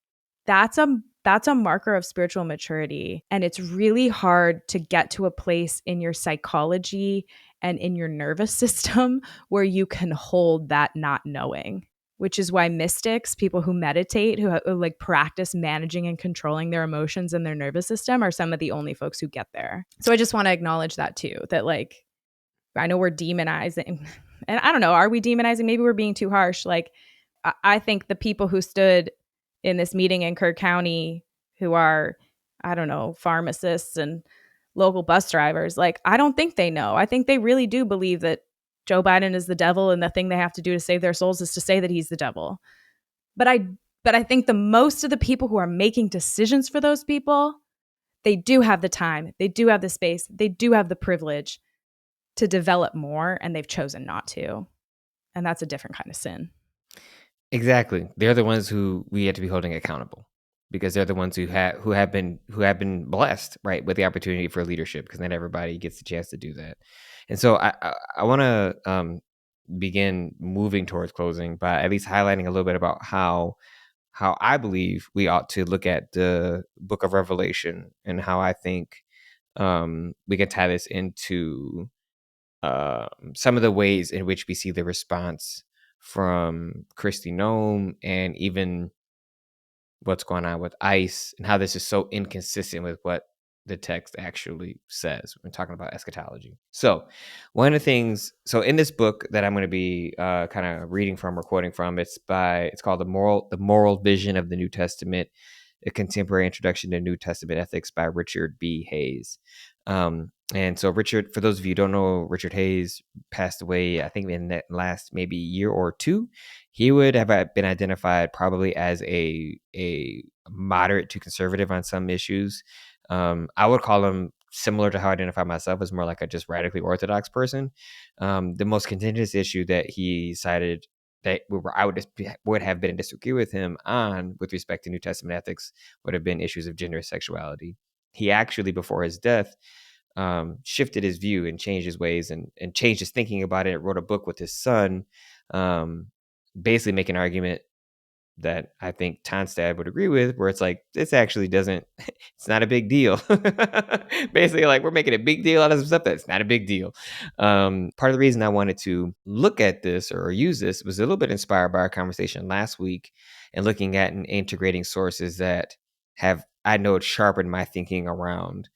that's a marker of spiritual maturity. And it's really hard to get to a place in your psychology and in your nervous system where you can hold that not knowing, which is why mystics, people who meditate, who like practice managing and controlling their emotions and their nervous system, are some of the only folks who get there. So I just want to acknowledge that too, that like, I know we're demonizing, and I don't know, are we demonizing? Maybe we're being too harsh. Like, I think the people who stood in this meeting in Kirk County, who are, I don't know, pharmacists and local bus drivers, like, I don't think they know. I think they really do believe that Joe Biden is the devil, and the thing they have to do to save their souls is to say that he's the devil. But I think the most of the people who are making decisions for those people, they do have the time, they do have the space, they do have the privilege to develop more, and they've chosen not to. And that's a different kind of sin.
Exactly. They're the ones who we have to be holding accountable, because they're the ones who have been blessed, right, with the opportunity for leadership, because not everybody gets the chance to do that. And so I want to begin moving towards closing by at least highlighting a little bit about how I believe we ought to look at the book of Revelation, and how I think we can tie this into some of the ways in which we see the response from Kristi Noem, and even what's going on with ICE, and how this is so inconsistent with what the text actually says when talking about eschatology. So one of the things, so in this book that I'm going to be kind of reading from or quoting from, it's called The Moral Vision of the New Testament, A Contemporary Introduction to New Testament Ethics by Richard B. Hayes. And so Richard, for those of you who don't know, Richard Hayes passed away, I think, in the last maybe year or two. He would have been identified probably as a moderate to conservative on some issues. I would call him, similar to how I identify myself, as more like a just radically orthodox person. The most contentious issue that he cited that I would have been in disagreement with him on with respect to New Testament ethics would have been issues of gender and sexuality. He actually, before his death, shifted his view and changed his ways and changed his thinking about it. Wrote a book with his son, basically making an argument that I think Tonstad would agree with, where it's like, this actually doesn't, it's not a big deal. Basically, like, we're making a big deal out of some stuff that's not a big deal. Part of the reason I wanted to look at this or use this was a little bit inspired by our conversation last week, and looking at and integrating sources that have, I know, it sharpened my thinking around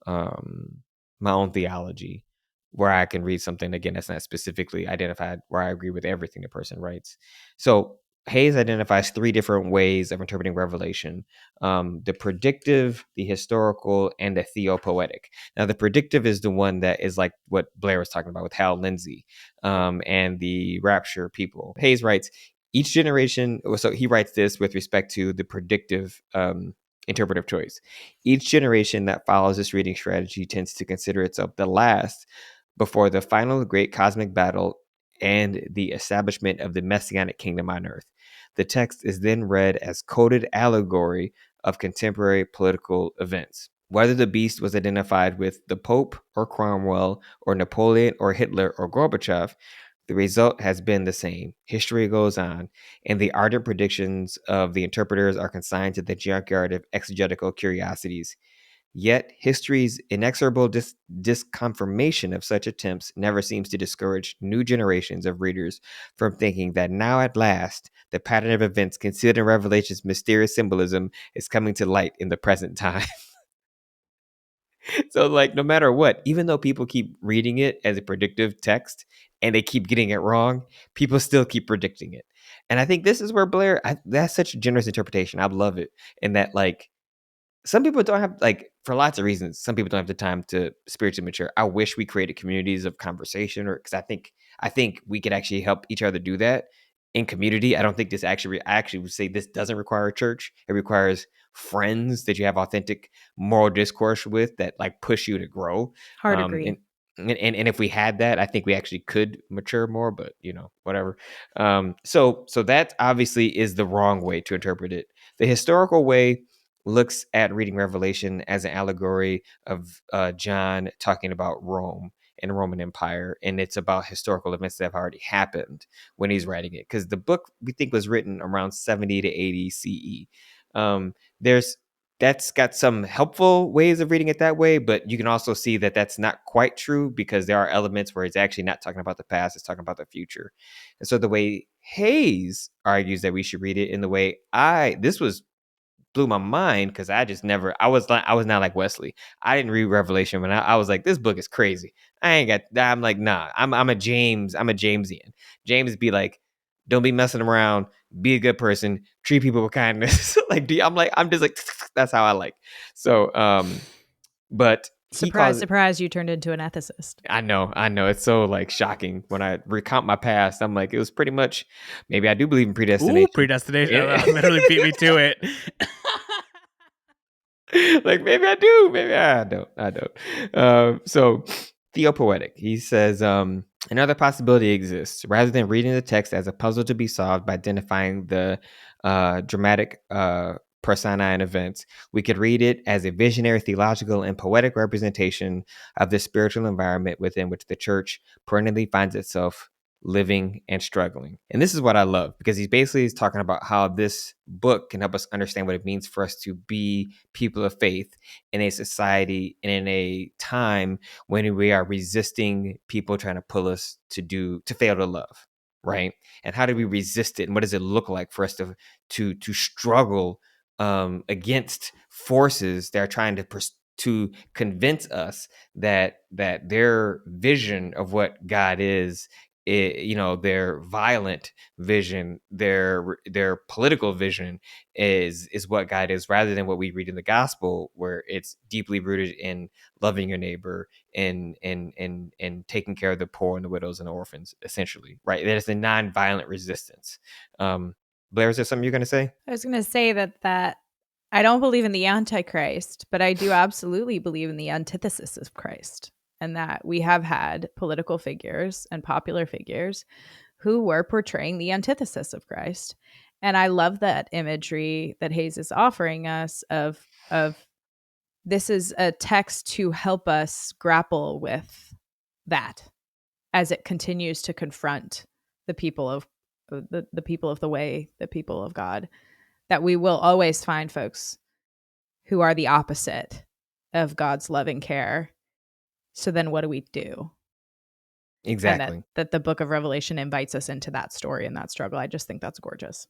my own theology, where I can read something, again, that's not specifically identified where I agree with everything the person writes. So Hayes identifies 3 different ways of interpreting Revelation: the predictive, the historical, and the theopoetic. Now, the predictive is the one that is like what Blair was talking about with Hal Lindsey and the Rapture people. Hayes writes, each generation, so he writes this with respect to the predictive interpretive choice. Each generation that follows this reading strategy tends to consider itself the last before the final great cosmic battle and the establishment of the messianic kingdom on earth. The text is then read as coded allegory of contemporary political events. Whether the beast was identified with the Pope or Cromwell or Napoleon or Hitler or Gorbachev, the result has been the same. History goes on, and the ardent predictions of the interpreters are consigned to the junkyard of exegetical curiosities. Yet history's inexorable disconfirmation of such attempts never seems to discourage new generations of readers from thinking that now at last the pattern of events concealed in Revelation's mysterious symbolism is coming to light in the present time. So, like, no matter what, even though people keep reading it as a predictive text and they keep getting it wrong, people still keep predicting it. And I think this is where Blair, that's such a generous interpretation. I love it. And that, like, some people don't have, like, for lots of reasons, some people don't have the time to spiritually mature. I wish we created communities of conversation, or because I think we could actually help each other do that in community. I don't think this actually, I actually would say this doesn't require a church. It requires friends that you have authentic moral discourse with that, like, push you to grow.
Hard agree.
And if we had that, I think we actually could mature more, but whatever. So that obviously is the wrong way to interpret it. The historical way looks at reading Revelation as an allegory of John talking about Rome and the Roman Empire, and it's about historical events that have already happened when he's writing it, because the book we think was written around 70 to 80 CE. That's got some helpful ways of reading it that way, but you can also see that that's not quite true, because there are elements where it's actually not talking about the past, it's talking about the future. And so the way Hayes argues that we should read it in the way this blew my mind, because I was not like Wesley. I didn't read Revelation when I was like, this book is crazy. I'm like, nah, I'm a Jamesian. James be like, don't be messing around, be a good person, treat people with kindness. I'm just like, that's how I like. So, but
Surprise, you turned into an ethicist.
I know. It's so, like, shocking when I recount my past. I'm like, it was pretty much, maybe I do believe in predestination.
Ooh, predestination. Yeah. Literally beat me to it.
Like, maybe I do, maybe I don't. So Theopoetic, he says, another possibility exists. Rather than reading the text as a puzzle to be solved by identifying the dramatic persona and events, we could read it as a visionary, theological, and poetic representation of the spiritual environment within which the church perennially finds itself living and struggling. And this is what I love, because he's basically talking about how this book can help us understand what it means for us to be people of faith in a society and in a time when we are resisting people trying to pull us to fail to love, right? And how do we resist it, and what does it look like for us to struggle against forces that are trying to convince us that their vision of what God is, their violent vision, their political vision is what God is, rather than what we read in the gospel, where it's deeply rooted in loving your neighbor and taking care of the poor and the widows and the orphans, essentially, right? There's a non-violent resistance. Blair, is there something you're going to say?
I was going to say that I don't believe in the Antichrist, but I do absolutely believe in the antithesis of Christ. And that we have had political figures and popular figures who were portraying the antithesis of Christ. And I love that imagery that Hayes is offering us of this is a text to help us grapple with that as it continues to confront the people of the people of the way, the people of God, that we will always find folks who are the opposite of God's loving care. So then what do we do?
Exactly.
And that the book of Revelation invites us into that story and that struggle. I just think that's gorgeous.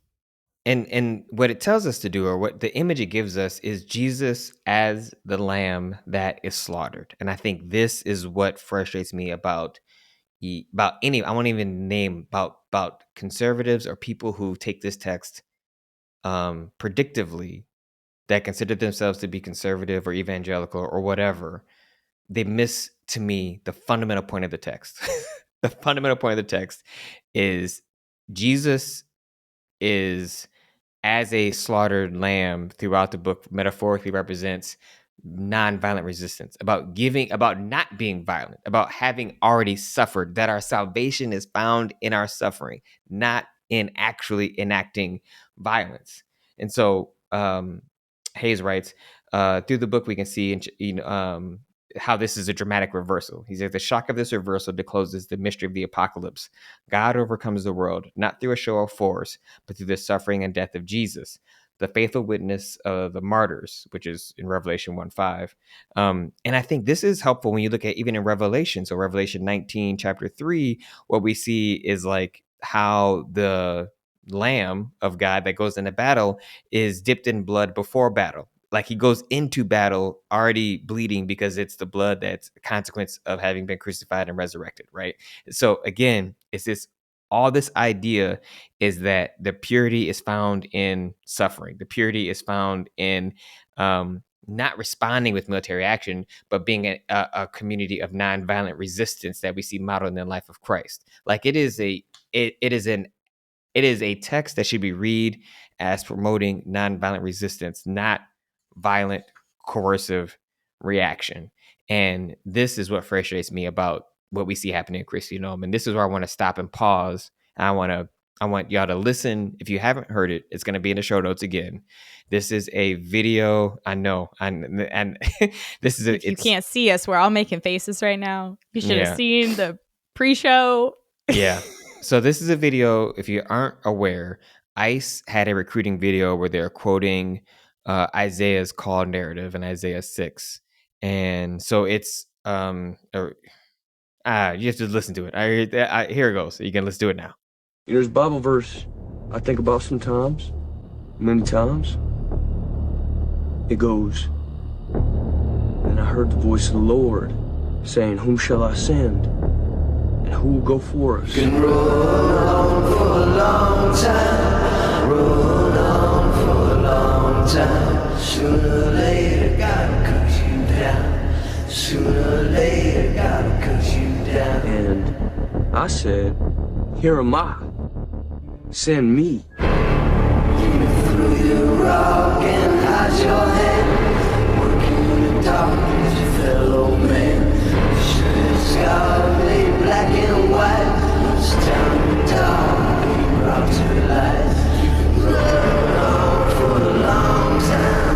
And what it tells us to do, or what the image it gives us, is Jesus as the lamb that is slaughtered. And I think this is what frustrates me about I won't even name about conservatives or people who take this text predictively, that consider themselves to be conservative or evangelical or whatever. They miss, to me, the fundamental point of the text. The fundamental point of the text is Jesus is, as a slaughtered lamb throughout the book, metaphorically represents nonviolent resistance, about not being violent, about having already suffered, that our salvation is found in our suffering, not in actually enacting violence. And so Hayes writes, through the book we can see how this is a dramatic reversal. He says, the shock of this reversal discloses the mystery of the apocalypse. God overcomes the world, not through a show of force, but through the suffering and death of Jesus. the faithful witness of the martyrs, which is in Revelation 1:5. And I think this is helpful when you look at even in Revelation. So Revelation 19, chapter 3, what we see is like how the Lamb of God that goes into battle is dipped in blood before battle. Like he goes into battle already bleeding because it's the blood that's a consequence of having been crucified and resurrected, right? So again, it's this all this idea is that the purity is found in suffering. The purity is found in not responding with military action, but being a community of nonviolent resistance that we see modeled in the life of Christ. Like it is a text that should be read as promoting nonviolent resistance, not violent, coercive reaction. And this is what frustrates me about what we see happening in Christendom. And this is where I want to stop and pause. And I want y'all to listen. If you haven't heard it, it's going to be in the show notes again. This is a video. I know. And this is
If you can't see us, we're all making faces right now. You should have seen the pre-show.
Yeah. So this is a video. If you aren't aware, ICE had a recruiting video where they're quoting Isaiah's call narrative in Isaiah 6. And so it's you have to listen to it. Here it goes. You can let's do it now.
There's a Bible verse I think about sometimes, many times. It goes, "And I heard the voice of the Lord saying, whom shall I send? And who will go for us?"
Can roll on for a long time, roll on for a long time. Sooner or later, gotta cut you down. Sooner or later, gotta cut you down.
And I said, here am I. Send me.
Through your rock and hide your head. Working in the darkness, your fellow man. Should sky made black and white. It's time to die, you brought to life. You can run on for a long time.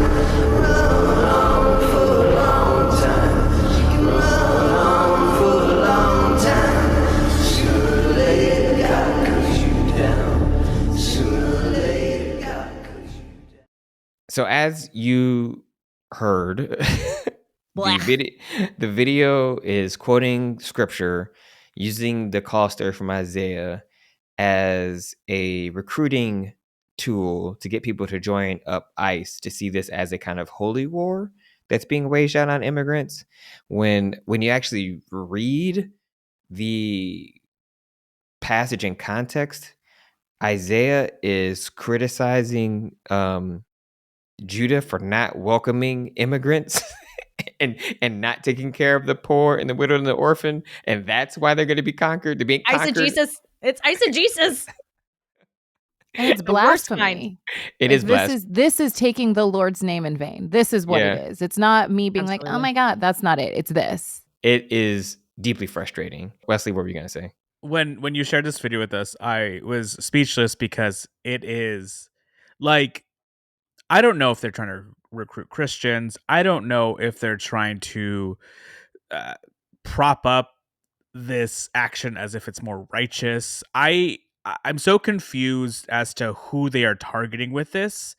Run on for a long time. You can run on for a long time. Sooner or later, God cuts you down. Sooner or later, God cuts you down.
So as you heard, the video is quoting scripture using the call story from Isaiah as a recruiting tool to get people to join up ICE, to see this as a kind of holy war that's being waged out on immigrants. When you actually read the passage in context, Isaiah is criticizing Judah for not welcoming immigrants and not taking care of the poor and the widow and the orphan, and that's why they're going to be conquered. They're being conquered.
Eisegesis. It's eisegesis.
And it's blasphemy.
It is blasphemy.
This is taking the Lord's name in vain. This is what it is. It's not me being like, oh my God, that's not it. It's this.
It is deeply frustrating. Wesley, what were you going to say?
When you shared this video with us, I was speechless because it is like, I don't know if they're trying to recruit Christians. I don't know if they're trying to prop up this action as if it's more righteous. I'm so confused as to who they are targeting with this,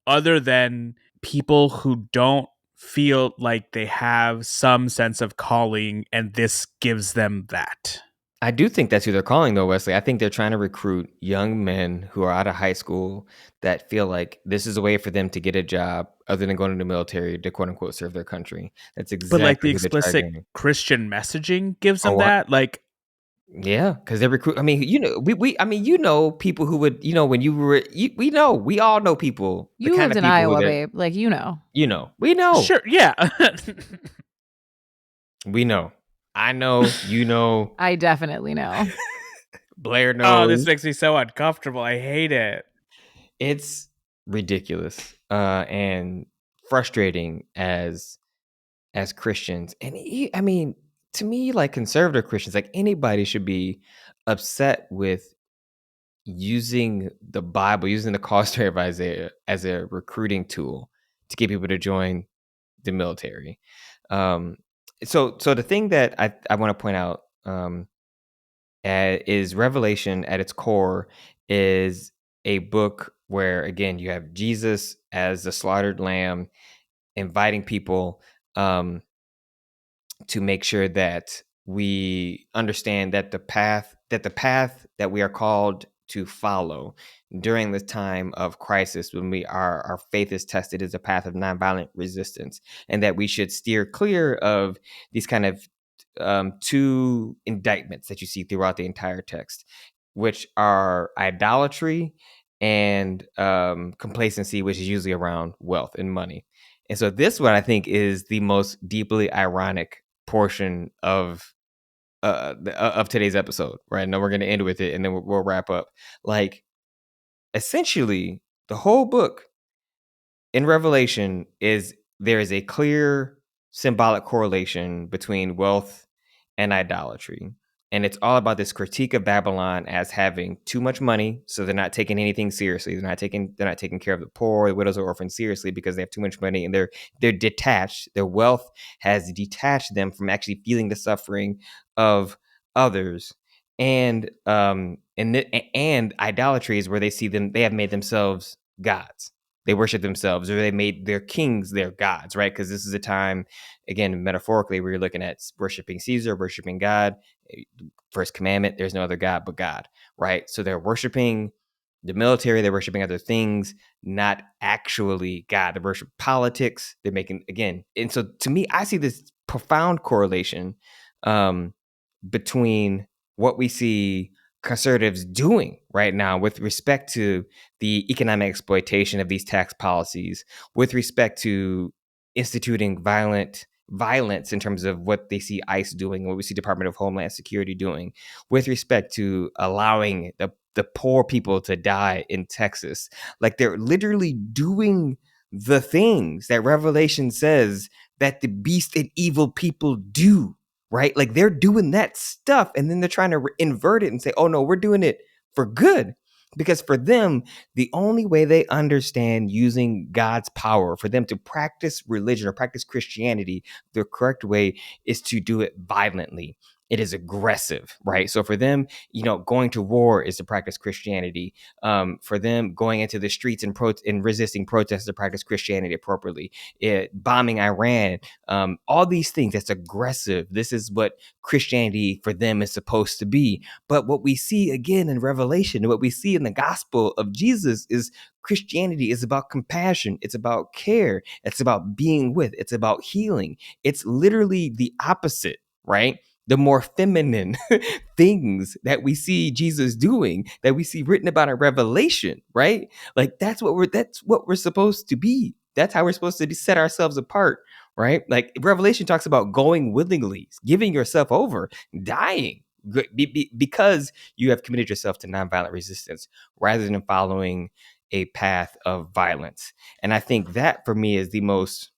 other than people who don't feel like they have some sense of calling, and this gives them that.
I do think that's who they're calling, though, Wesley. I think they're trying to recruit young men who are out of high school that feel like this is a way for them to get a job other than going to the military to, quote unquote, serve their country. That's exactly.
But like the explicit Christian messaging gives them that. Like,
yeah, because they recruit. I mean, people who would, when you were, we all know people.
You lived in Iowa, babe. Like, we know.
Sure, yeah.
We know. I know, you know.
I definitely know.
Blair knows.
Oh, this makes me so uncomfortable. I hate it.
It's ridiculous and frustrating as Christians. And I mean, to me, like conservative Christians, like anybody should be upset with using the Bible, using the call story of Isaiah as a recruiting tool to get people to join the military. So the thing that I want to point out is Revelation at its core is a book where again you have Jesus as the slaughtered lamb, inviting people to make sure that we understand that the path that we are called to follow during the time of crisis, when our faith is tested, is a path of nonviolent resistance, and that we should steer clear of these kind of two indictments that you see throughout the entire text, which are idolatry and complacency, which is usually around wealth and money. And so this one, I think, is the most deeply ironic portion of today's episode, right? And then we're going to end with it, and then we'll wrap up. Like, essentially, the whole book in Revelation is there is a clear symbolic correlation between wealth and idolatry. And it's all about this critique of Babylon as having too much money, so they're not taking anything seriously. They're not taking care of the poor, the widows, or orphans seriously because they have too much money, and they're detached. Their wealth has detached them from actually feeling the suffering of others. And idolatry is where they have made themselves gods. They worship themselves, or they made their kings their gods, right? Because this is a time, again, metaphorically, where you're looking at worshiping Caesar, worshiping God. First commandment, there's no other God but God, right? So they're worshiping the military, they're worshiping other things, not actually God. They worship politics. They're making, again, and so to me, I see this profound correlation between what we see conservatives doing right now with respect to the economic exploitation of these tax policies, with respect to instituting violence in terms of what they see ICE doing, what we see Department of Homeland Security doing, with respect to allowing the poor people to die in Texas. Like, they're literally doing the things that Revelation says that the beast and evil people do. Right? Like, they're doing that stuff, and then they're trying to invert it and say, oh no, we're doing it for good. Because for them, the only way they understand using God's power for them to practice religion or practice Christianity, the correct way is to do it violently. It is aggressive, right? So for them, going to war is to practice Christianity. For them, going into the streets and resisting protests to practice Christianity appropriately. Bombing Iran, all these things, that's aggressive. This is what Christianity for them is supposed to be. But what we see again in Revelation, what we see in the gospel of Jesus, is Christianity is about compassion. It's about care. It's about being with. It's about healing. It's literally the opposite, right? The more feminine things that we see Jesus doing, that we see written about in Revelation, right? Like, that's what we're supposed to be. That's how we're supposed to set ourselves apart, right? Like, Revelation talks about going willingly, giving yourself over, dying, because you have committed yourself to nonviolent resistance rather than following a path of violence. And I think that, for me, is the most,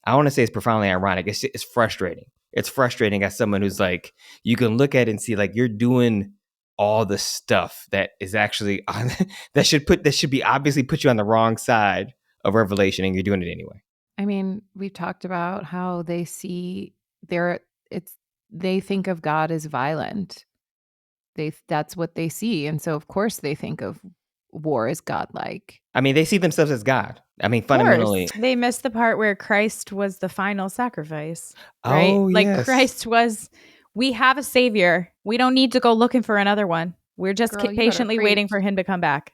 I want to say it's profoundly ironic. It's frustrating. It's frustrating as someone who's like, you can look at it and see, like, you're doing all the stuff that is actually that should be obviously put you on the wrong side of Revelation, and you're doing it anyway.
I mean, we've talked about how they think of God as violent. That's what they see. And so of course they think of war as godlike.
I mean, they see themselves as God. I mean, fundamentally.
They missed the part where Christ was the final sacrifice, right?
Oh,
like
yes.
Christ was, we have a savior. We don't need to go looking for another one. We're just
Girl, you
patiently
better
waiting
preach.
for him to come back.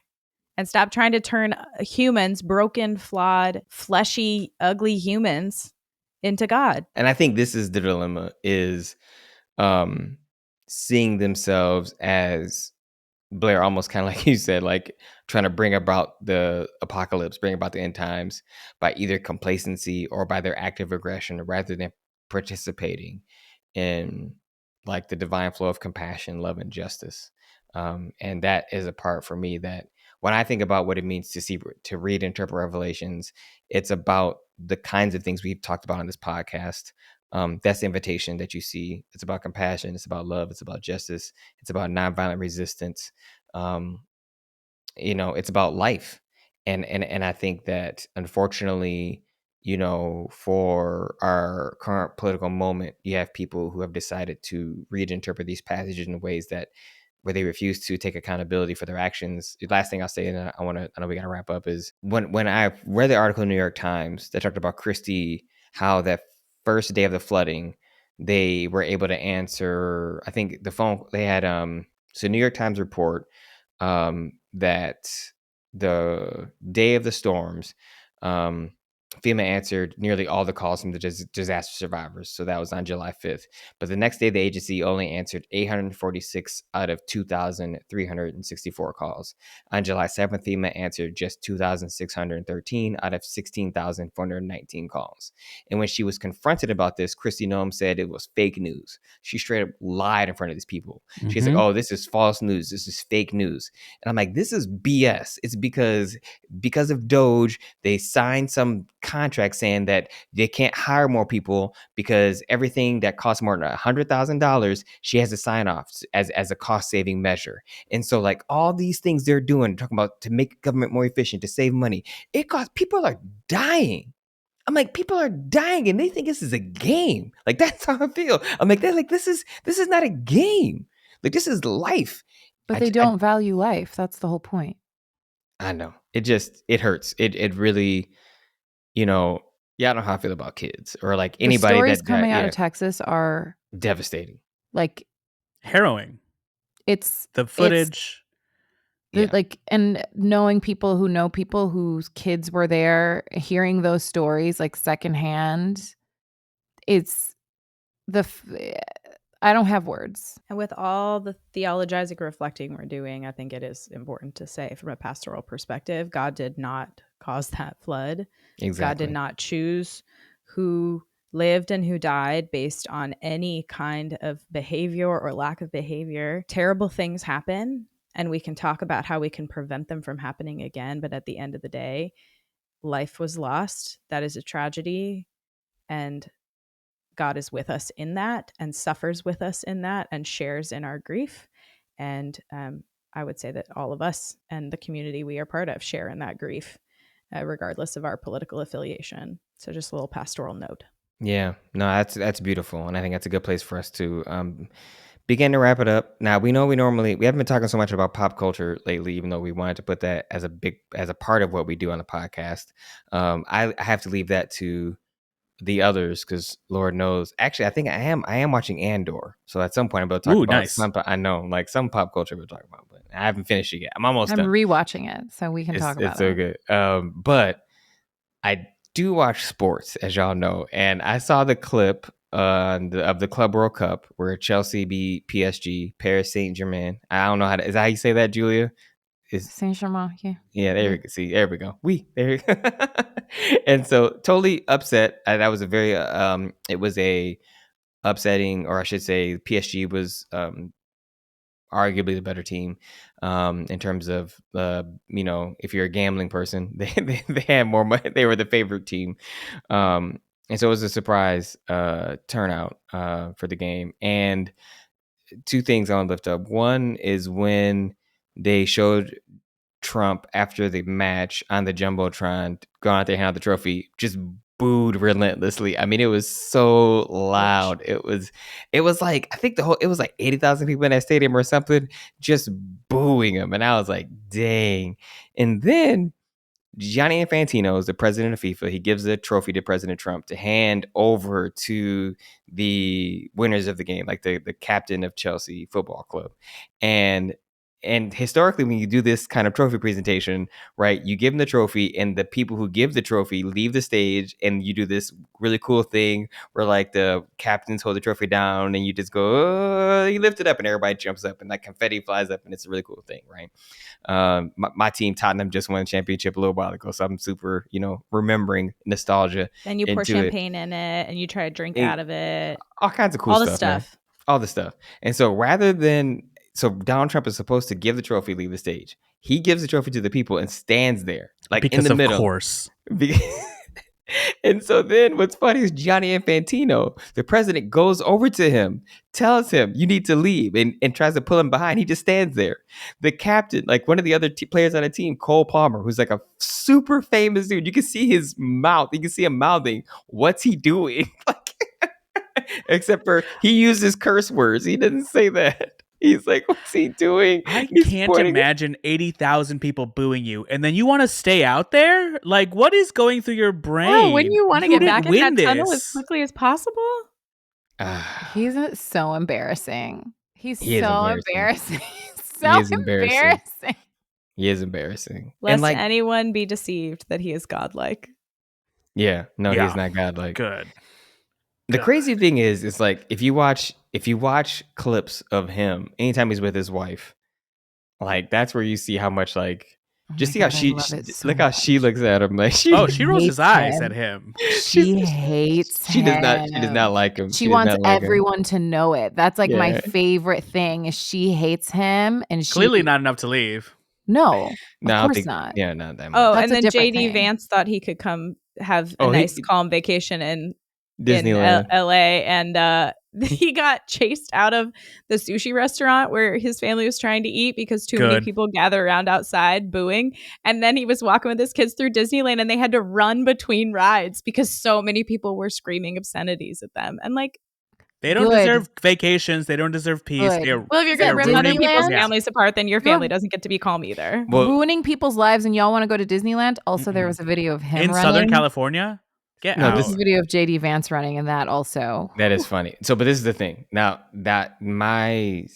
And stop trying to turn humans, broken, flawed, fleshy, ugly humans, into God.
And I think this is the dilemma, is seeing themselves as, Blair, almost kind of like you said, like trying to bring about the apocalypse, bring about the end times by either complacency or by their active aggression, rather than participating in, like, the divine flow of compassion, love, and justice. And that is a part for me that, when I think about what it means to read, interpret Revelations, it's about the kinds of things we've talked about on this podcast. That's the invitation that you see. It's about compassion. It's about love. It's about justice. It's about nonviolent resistance. It's about life. And I think that, unfortunately, for our current political moment, you have people who have decided to read and interpret these passages in ways that where they refuse to take accountability for their actions. The last thing I'll say, and I know we got to wrap up, is when I read the article in the New York Times that talked about Christie, how that first day of the flooding, they were able to answer, I think the phone, they had, so New York Times report that the day of the storms, FEMA answered nearly all the calls from the disaster survivors. So that was on July 5th. But the next day, the agency only answered 846 out of 2,364 calls. On July 7th, FEMA answered just 2,613 out of 16,419 calls. And when she was confronted about this, Kristi Noem said it was fake news. She straight up lied in front of these people. She's like, oh, this is false news. This is fake news. And I'm like, this is BS. It's because of Doge, they signed some contract saying that they can't hire more people because everything that costs more than $100,000, she has to sign off as a cost saving measure. And so like all these things they're doing, talking about to make government more efficient, to save money, it costs, people are dying. I'm like, people are dying and they think this is a game. Like, that's how I feel. I'm like, they're like, this is not a game. Like, this is life.
But they don't value life. That's the whole point.
I know. It hurts. It really, I don't know how I feel about kids or like anybody.
The stories coming out of Texas are
devastating.
Like
harrowing.
It's
the footage.
Like, and knowing people who know people whose kids were there, hearing those stories like secondhand, I don't have words.
And with all the theologizing reflecting we're doing, I think it is important to say from a pastoral perspective, God did not cause that flood.
Exactly.
God did not choose who lived and who died based on any kind of behavior or lack of behavior. Terrible things happen, and we can talk about how we can prevent them from happening again. But at the end of the day, life was lost. That is a tragedy. And God is with us in that and suffers with us in that and shares in our grief. And I would say that all of us and the community we are part of share in that grief, regardless of our political affiliation. So just a little pastoral note.
Yeah, no, that's beautiful. And I think that's a good place for us to begin to wrap it up. Now, we know we haven't been talking so much about pop culture lately, even though we wanted to put that as a part of what we do on the podcast. I have to leave that to the others because Lord knows. Actually, I think I am watching Andor. So at some point I'm about to talk about
nice.
I know, like some pop culture we're talking about, but I haven't finished it yet. I'm almost done.
I'm rewatching it, so we can talk about it.
It's so good. But I do watch sports, as y'all know, and I saw the clip of the Club World Cup where Chelsea beat PSG, Paris Saint-Germain. I don't know is that how you say that, Julia?
Saint-Germain, yeah.
Yeah, there we go. See, there we go. There we go. And so totally upset. That was a very it was a upsetting, or I should say PSG was arguably the better team in terms of if you're a gambling person, they had more money. They were the favorite team. And so it was a surprise turnout for the game. And two things I want to lift up. One is when they showed Trump after the match on the Jumbotron, going out there, hand out the trophy, just booed relentlessly. I mean, it was so loud. It was like, I think it was like 80,000 people in that stadium or something, just booing him. And I was like, dang. And then Gianni Infantino is the president of FIFA. He gives the trophy to President Trump to hand over to the winners of the game, like the captain of Chelsea Football Club. And historically, when you do this kind of trophy presentation, right, you give them the trophy and the people who give the trophy leave the stage and you do this really cool thing where like the captains hold the trophy down and you just go, oh, you lift it up and everybody jumps up and like confetti flies up and it's a really cool thing, right? My team, Tottenham, just won the championship a little while ago. So I'm super, remembering nostalgia.
Then you pour champagne in it and you try to drink out of it.
All kinds of cool stuff. All the stuff. And so So Donald Trump is supposed to give the trophy, leave the stage. He gives the trophy to the people and stands there, like in the middle.
Of course.
And so then what's funny is Gianni Infantino, the president, goes over to him, tells him, you need to leave, and tries to pull him behind. He just stands there. The captain, like one of the other players on the team, Cole Palmer, who's like a super famous dude. You can see his mouth. You can see him mouthing, what's he doing? Except for he uses curse words. He doesn't say that. He's like, what's he doing?
I
He's
can't
pointing-
imagine 80,000 people booing you, and then you want to stay out there? Like, what is going through your brain?
Oh, wouldn't you want to get
didn't
back in
win
that tunnel as
this.
quickly as possible?
He's so embarrassing. He's
He is
so
embarrassing.
so
He is embarrassing.
embarrassing.
He is embarrassing.
Lest
And like,
anyone be deceived that he is godlike.
yeah, no,
Yeah.
he's not godlike.
Good.
The crazy thing is, it's like if you watch clips of him anytime he's with his wife, like that's where you see how much like just see how she look how she looks at him. Like she
rolls his eyes at him.
She hates
she
him.
does not like him.
She
does
wants
not like him.
everyone to know it. That's like my
Yeah.
favorite thing is she hates him and she
Clearly not enough to leave.
No,
No, I
of
don't
course
think,
not.
Yeah, not that much.
Oh,
That's
and
a
then
different
JD
thing.
Vance thought he could come have a nice calm vacation in
Disneyland.
LA, and he got chased out of the sushi restaurant where his family was trying to eat because too many people gather around outside booing. And then he was walking with his kids through Disneyland and they had to run between rides because so many people were screaming obscenities at them. And like,
they don't deserve vacations. They don't deserve peace.
Good.
well, if you're going to rip other people's
Disneyland?
families apart, then your family doesn't get to be calm either.
Ruining people's lives and y'all want to go to Disneyland. Also, there was a video of him
in
running.
Southern California. Get out.
There's a video of JD Vance running and that also.
That is funny. So, but this is the thing. Now that my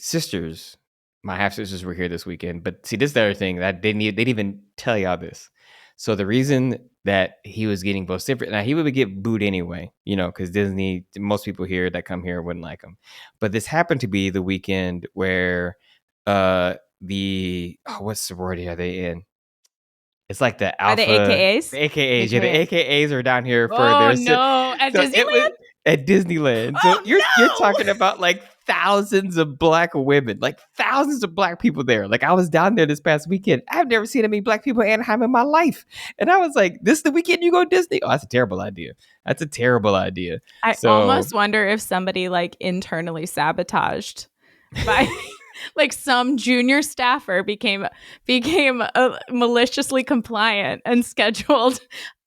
half sisters were here this weekend, but see, this is the other thing that they didn't even tell y'all this. So the reason that he was getting vociferous, now he would get booed anyway, because Disney, most people here that come here wouldn't like him. But this happened to be the weekend where what sorority are they in? It's like the alpha.
Are they AKAs?
The AKAs. Yeah, the AKAs are down here for
Oh,
their
no. At Disneyland?
At Disneyland. So you're talking about like thousands of black women, like thousands of black people there. Like I was down there this past weekend. I've never seen that many black people in Anaheim in my life. And I was like, this is the weekend you go to Disney? Oh, that's a terrible idea.
I almost wonder if somebody like internally sabotaged by like some junior staffer became maliciously compliant and scheduled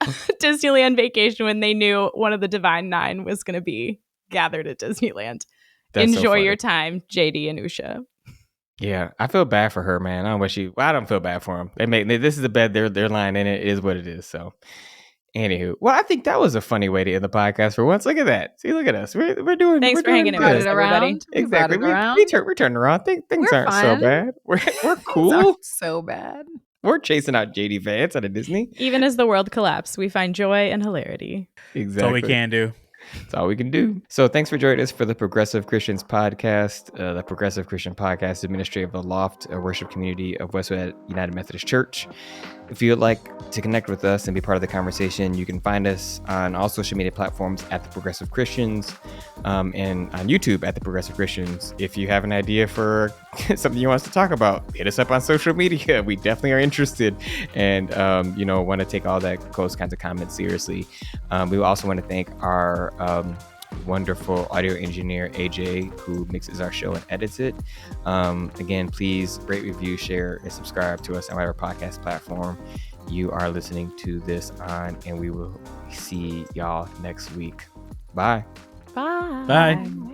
a Disneyland vacation when they knew one of the Divine Nine was going to be gathered at Disneyland.
That's
Enjoy your time, JD and Usha.
Yeah, I feel bad for her, man. I don't feel bad for them. This is the bed they're lying in. It is what it is. So, anywho, well, I think that was a funny way to end the podcast for once. Look at that. See, look at us. We're doing.
Thanks for hanging in with us, everybody.
Exactly. We turn around. Things aren't so bad. We're cool.
So bad.
We're chasing out JD Vance out of Disney.
Even as the world collapses, we find joy and hilarity.
Exactly.
That's all we can do.
That's all we can do. So thanks for joining us for the Progressive Christians podcast. The Progressive Christian podcast is ministry of the Loft, a worship community of Westwood United Methodist Church. If you'd like to connect with us and be part of the conversation, you can find us on all social media platforms at the Progressive Christians, and on YouTube at the Progressive Christians. If you have an idea for something you want us to talk about, hit us up on social media. We definitely are interested and want to take all those kinds of comments seriously. We also want to thank our wonderful audio engineer AJ, who mixes our show and edits it. Again, please rate, review, share, and subscribe to us on whatever podcast platform you are listening to this on, and we will see y'all next week. Bye.
Bye.
Bye.